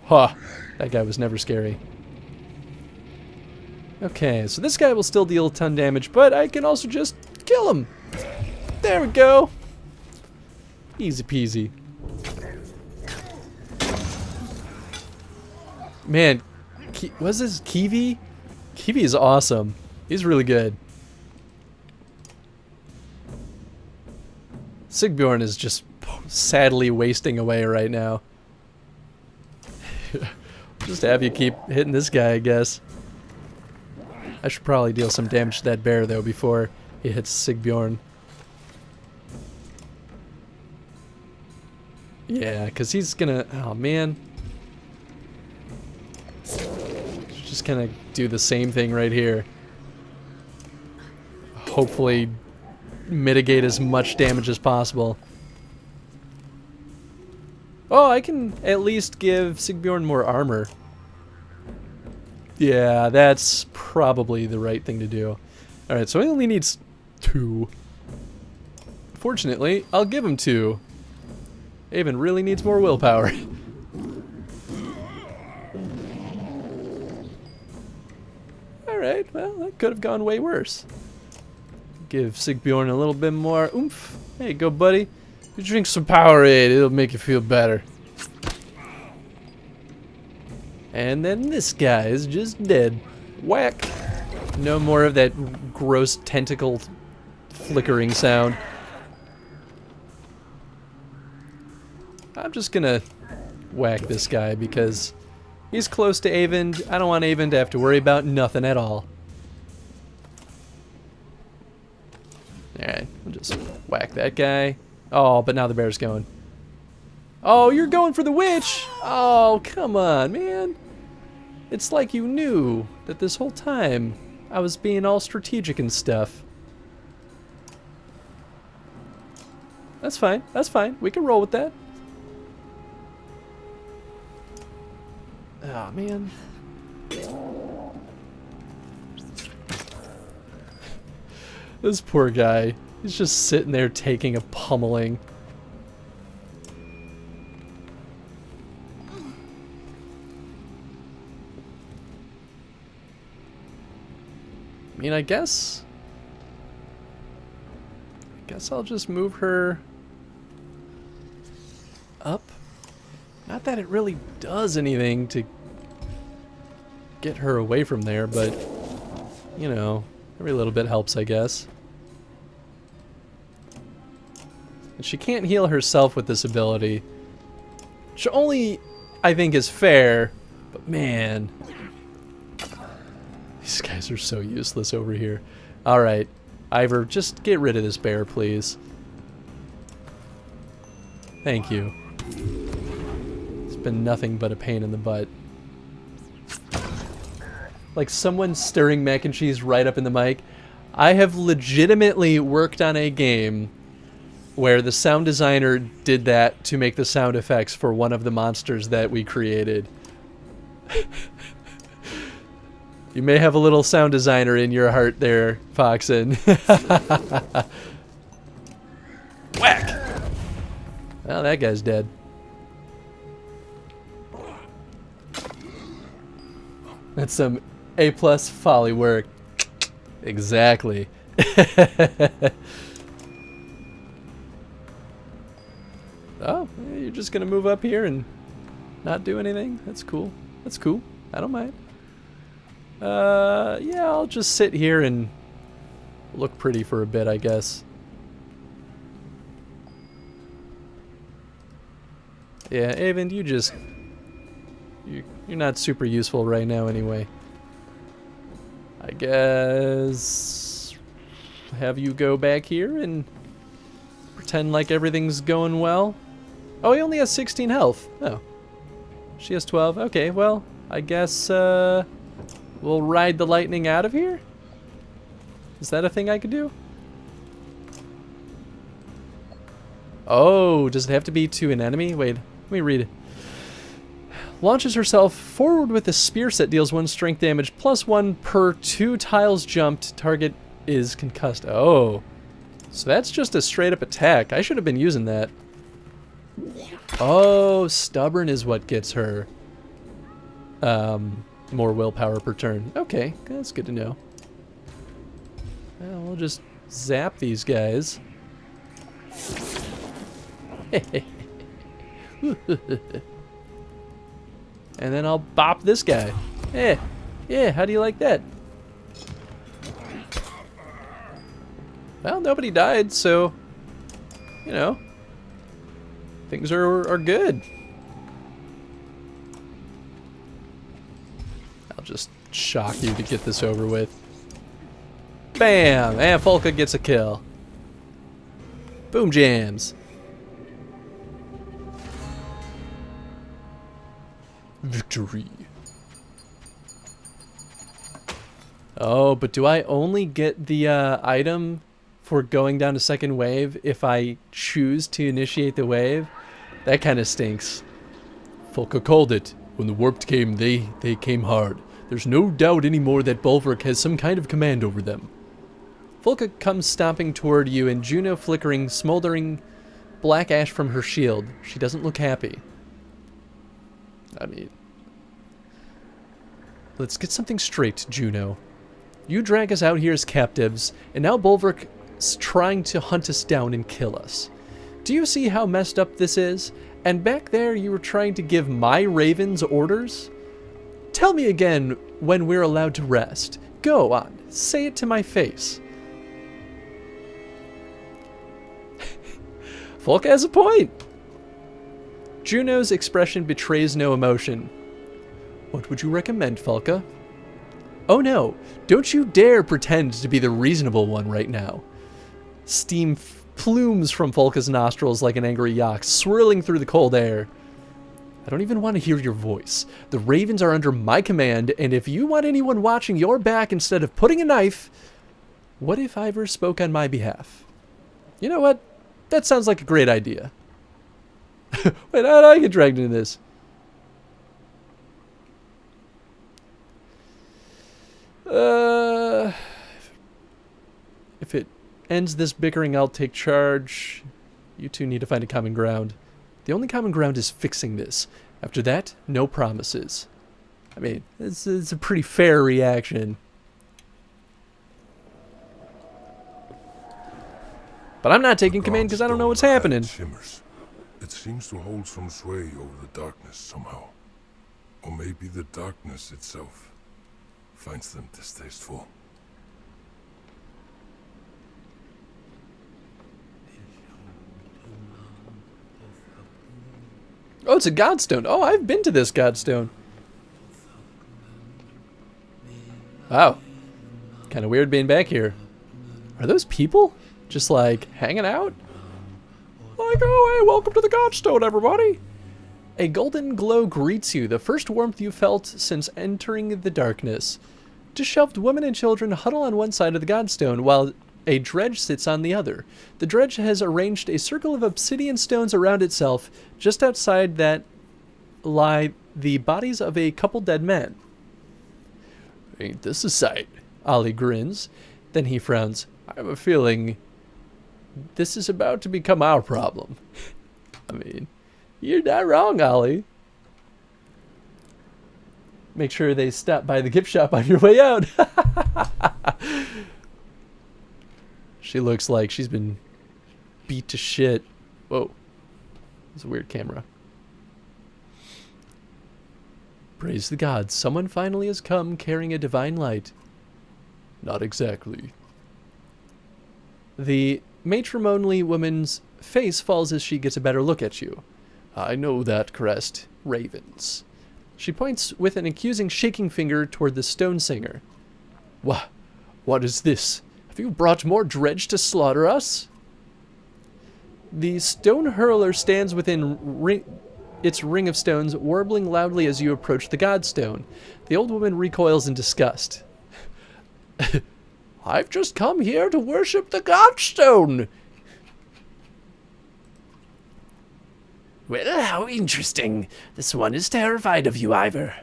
Huh. That guy was never scary. Okay, so this guy will still deal a ton damage, but I can also just kill him. There we go. Easy peasy. Man, was this Kiwi? Kiwi is awesome. He's really good. Sigbjorn is just sadly wasting away right now. Just have you keep hitting this guy, I guess. I should probably deal some damage to that bear, though, before he hits Sigbjorn. Yeah, because he's gonna... Oh, man. Just gonna do the same thing right here. Hopefully mitigate as much damage as possible. Oh, I can at least give Sigbjorn more armor. Yeah, that's probably the right thing to do. Alright, so he only needs 2. Fortunately, I'll give him 2. Avon really needs more willpower. Alright, well, that could have gone way worse. Give Sigbjorn a little bit more oomph. There you go, buddy. You drink some Powerade, it'll make you feel better. And then this guy is just dead. Whack. No more of that gross tentacle flickering sound. I'm just gonna whack this guy because he's close to Avon. I don't want Avon to have to worry about nothing at all. Alright, we'll just whack that guy. Oh, but now the bear's going. Oh, you're going for the witch! Oh, come on, man. It's like you knew that this whole time I was being all strategic and stuff. That's fine, that's fine. We can roll with that. Oh, man. This poor guy. He's just sitting there taking a pummeling. I mean, I guess I'll just move her up. Not that it really does anything to get her away from there, but, you know, every little bit helps, I guess. And she can't heal herself with this ability, which only, I think, is fair, but man, these guys are so useless over here. Alright, Ivor, just get rid of this bear, please. Thank you. It's been nothing but a pain in the butt. Like someone stirring mac and cheese right up in the mic. I have legitimately worked on a game where the sound designer did that to make the sound effects for one of the monsters that we created. You may have a little sound designer in your heart there, Foxen. Whack! Well, that guy's dead. That's some A+ folly work. Exactly. Oh, you're just gonna move up here and not do anything? That's cool. That's cool. I don't mind. Yeah, I'll just sit here and look pretty for a bit, I guess. Yeah, Avon, you just... You're not super useful right now anyway. I guess... have you go back here and pretend like everything's going well. Oh, he only has 16 health. Oh. She has 12. Okay, well, I guess we'll ride the lightning out of here? Is that a thing I could do? Oh, does it have to be to an enemy? Wait, let me read it. Launches herself forward with a spear set, deals 1 strength damage, +1 per 2 tiles jumped. Target is concussed. Oh. So that's just a straight up attack. I should have been using that. Oh, stubborn is what gets her more willpower per turn. Okay, that's good to know. Well, we'll just zap these guys. And then I'll bop this guy. Yeah, how do you like that? Well, nobody died, so, you know, things are good. I'll just shock you to get this over with. Bam! And Folka gets a kill. Boom jams. Victory. Oh, but do I only get the item for going down to second wave if I choose to initiate the wave? That kind of stinks. Folka called it. When the warped came, they came hard. There's no doubt anymore that Bulwark has some kind of command over them. Folka comes stomping toward you, and Juno flickering, smoldering black ash from her shield. She doesn't look happy. I mean, let's get something straight, Juno. You drag us out here as captives, and now Bulwark's trying to hunt us down and kill us. Do you see how messed up this is? And back there you were trying to give my ravens orders? Tell me again when we're allowed to rest. Go on, say it to my face. Folka has a point. Juno's expression betrays no emotion. What would you recommend, Folka? Oh no, don't you dare pretend to be the reasonable one right now. Steam plumes from Folka's nostrils like an angry yak, swirling through the cold air. I don't even want to hear your voice. The ravens are under my command, and if you want anyone watching your back instead of putting a knife, what if Ivor spoke on my behalf? You know what? That sounds like a great idea. Wait, how did I get dragged into this? If it ends this bickering, I'll take charge. You two need to find a common ground. The only common ground is fixing this. After that, no promises. I mean, it's a pretty fair reaction. But I'm not taking command because I don't know what's happening. Shimmers. It seems to hold some sway over the darkness somehow. Or maybe the darkness itself finds them distasteful. Oh, it's a godstone. Oh, I've been to this godstone. Wow. Kind of weird being back here. Are those people? Just like hanging out? Like, oh, hey, welcome to the godstone, everybody. A golden glow greets you, the first warmth you've felt since entering the darkness. Disheveled women and children huddle on one side of the godstone, while a dredge sits on the other. The dredge has arranged a circle of obsidian stones around itself. Just outside that lie the bodies of a couple dead men. Ain't this a sight? Ollie grins. Then he frowns. I have a feeling this is about to become our problem. I mean, you're not wrong, Ollie. Make sure they stop by the gift shop on your way out. She looks like she's been beat to shit. Whoa. It's a weird camera. Praise the gods. Someone finally has come carrying a divine light. Not exactly. The matrimonially woman's face falls as she gets a better look at you. I know that crest. Ravens. She points with an accusing shaking finger toward the stone singer. What is this? Have you brought more dredge to slaughter us? The stone hurler stands within its ring of stones, warbling loudly as you approach the godstone. The old woman recoils in disgust. I've just come here to worship the godstone. Well, how interesting. This one is terrified of you, Ivor.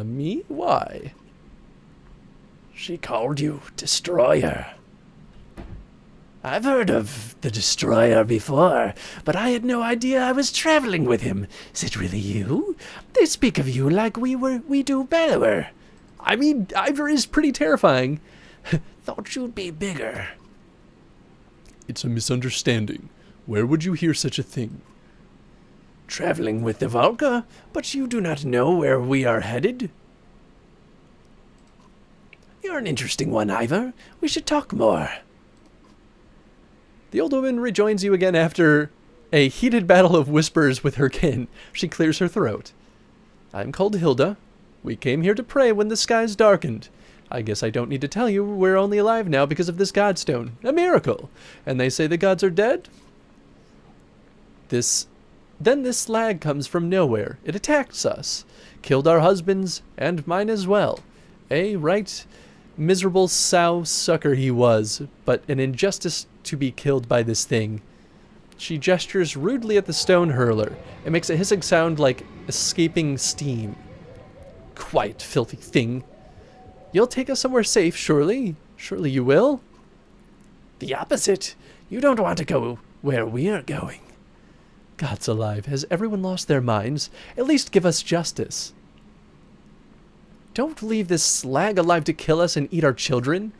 Me? Why? She called you Destroyer. I've heard of the Destroyer before, but I had no idea I was traveling with him. Is it really you? They speak of you like we do Bellower. I mean, Ivor is pretty terrifying. Thought you'd be bigger. It's a misunderstanding. Where would you hear such a thing? Traveling with the Valka, but you do not know where we are headed? You're an interesting one, Ivor. We should talk more. The old woman rejoins you again after a heated battle of whispers with her kin. She clears her throat. I'm called Hilda. We came here to pray when the skies darkened. I guess I don't need to tell you we're only alive now because of this godstone. A miracle. And they say the gods are dead? Then this slag comes from nowhere. It attacks us. Killed our husbands, and mine as well. A right miserable sow sucker he was, but an injustice to be killed by this thing. She gestures rudely at the stone hurler. It makes a hissing sound like escaping steam. Quiet, filthy thing. You'll take us somewhere safe, surely? Surely you will? The opposite. You don't want to go where we're going. God's alive. Has everyone lost their minds? At least give us justice. Don't leave this slag alive to kill us and eat our children.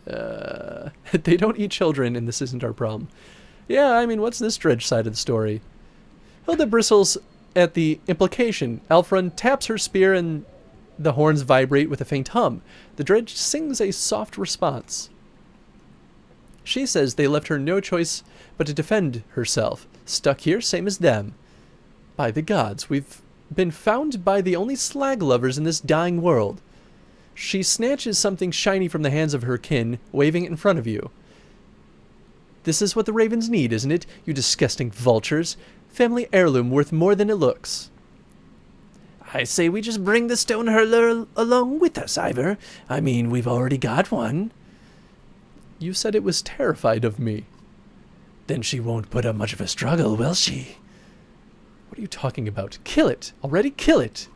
They don't eat children, and this isn't our problem. Yeah, I mean, what's this dredge side of the story? Hilda bristles at the implication. Elfrun taps her spear, and the horns vibrate with a faint hum. The dredge sings a soft response. She says they left her no choice but to defend herself. Stuck here, same as them. By the gods, we've been found by the only slag lovers in this dying world. She snatches something shiny from the hands of her kin, waving it in front of you. This is what the ravens need, isn't it, you disgusting vultures? Family heirloom worth more than it looks. I say we just bring the stone hurler along with us, Ivor. I mean, we've already got one. You said it was terrified of me. Then she won't put up much of a struggle, will she? What are you talking about? Kill it! Already kill it!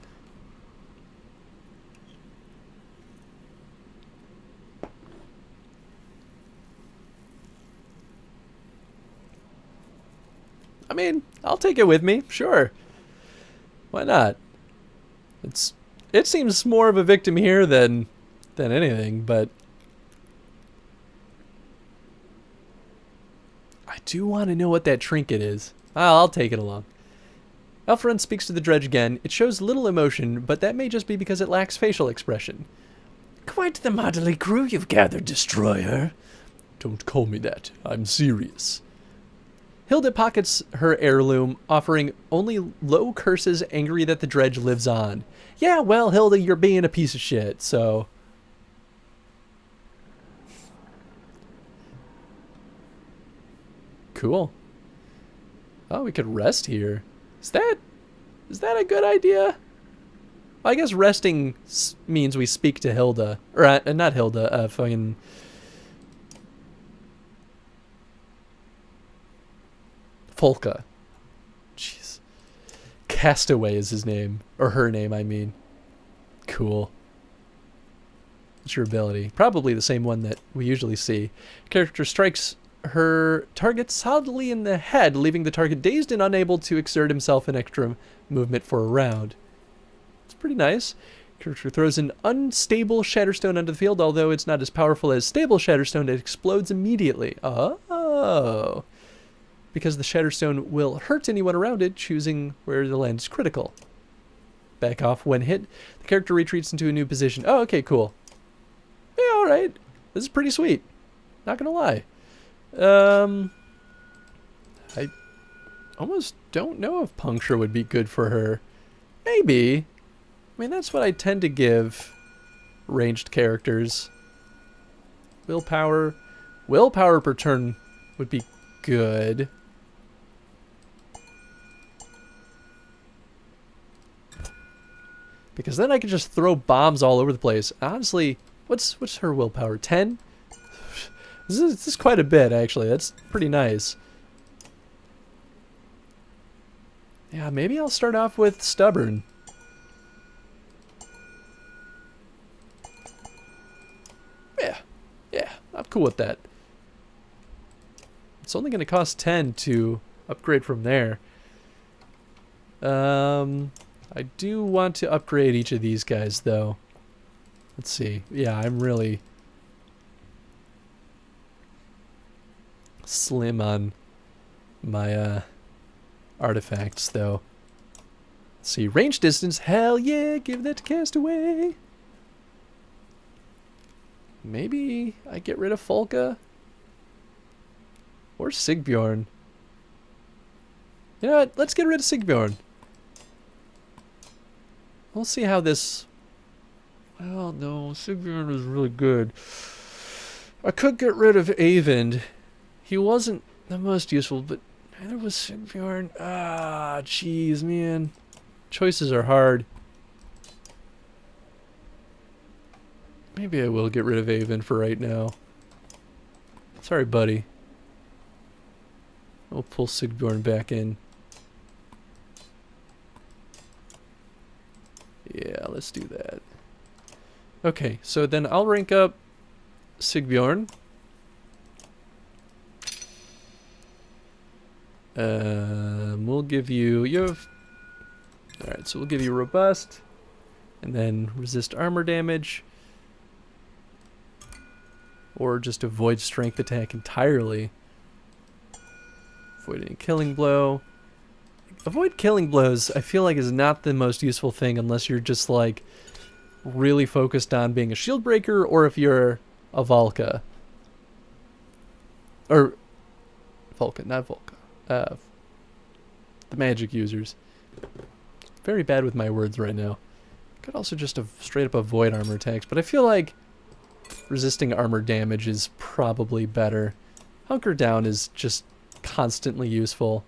I mean, I'll take it with me, sure. Why not? It seems more of a victim here than anything, but I do want to know what that trinket is. I'll take it along. Elfrun speaks to the dredge again. It shows little emotion, but that may just be because it lacks facial expression. Quite the motley crew you've gathered, Destroyer. Don't call me that. I'm serious. Hilda pockets her heirloom, offering only low curses, angry that the dredge lives on. Yeah, well, Hilda, you're being a piece of shit, so... Cool. Oh, we could rest here. Is that a good idea? I guess resting means we speak to Hilda. Or, not Hilda, fucking... Folka. Jeez. Castaway is his name. Or her name, I mean. Cool. What's your ability? Probably the same one that we usually see. Character strikes her target solidly in the head, leaving the target dazed and unable to exert himself in extra movement for a round. It's pretty nice. Character throws an unstable Shatterstone onto the field, although it's not as powerful as stable Shatterstone, it explodes immediately. Oh. Because the Shatterstone will hurt anyone around it, choosing where the land is critical. Back off when hit. The character retreats into a new position. Oh, okay, cool. Yeah, alright. This is pretty sweet. Not gonna lie. almost don't know if puncture would be good for her. Maybe. I mean, that's what I tend to give ranged characters. Willpower. Willpower per turn would be good. Because then I can just throw bombs all over the place. Honestly, what's her willpower? 10? This is quite a bit, actually. That's pretty nice. Yeah, maybe I'll start off with Stubborn. Yeah, I'm cool with that. It's only going to cost 10 to upgrade from there. I do want to upgrade each of these guys, though. Let's see. Yeah, I'm really slim on my artifacts, though. Let's see. Range distance. Hell yeah, give that to Castaway. Maybe I get rid of Folka? Or Sigbjorn. You know what? Let's get rid of Sigbjorn. We'll see how this... Well, no. Sigbjorn was really good. I could get rid of Eyvind. He wasn't the most useful, but neither was Sigbjorn. Ah, jeez, man. Choices are hard. Maybe I will get rid of Eyvind for right now. Sorry, buddy. We'll pull Sigbjorn back in. Yeah, let's do that. Okay, so then I'll rank up Sigbjorn. We'll give you... Alright, so we'll give you Robust. And then resist armor damage. Or just avoid strength attack entirely. Avoid any killing blow. Avoid killing blows, I feel like, is not the most useful thing unless you're just, like, really focused on being a shield breaker, or if you're a Valka. Or, Volka, not Volka. The magic users. Very bad with my words right now. Could also just straight up avoid armor attacks, but I feel like resisting armor damage is probably better. Hunker down is just constantly useful.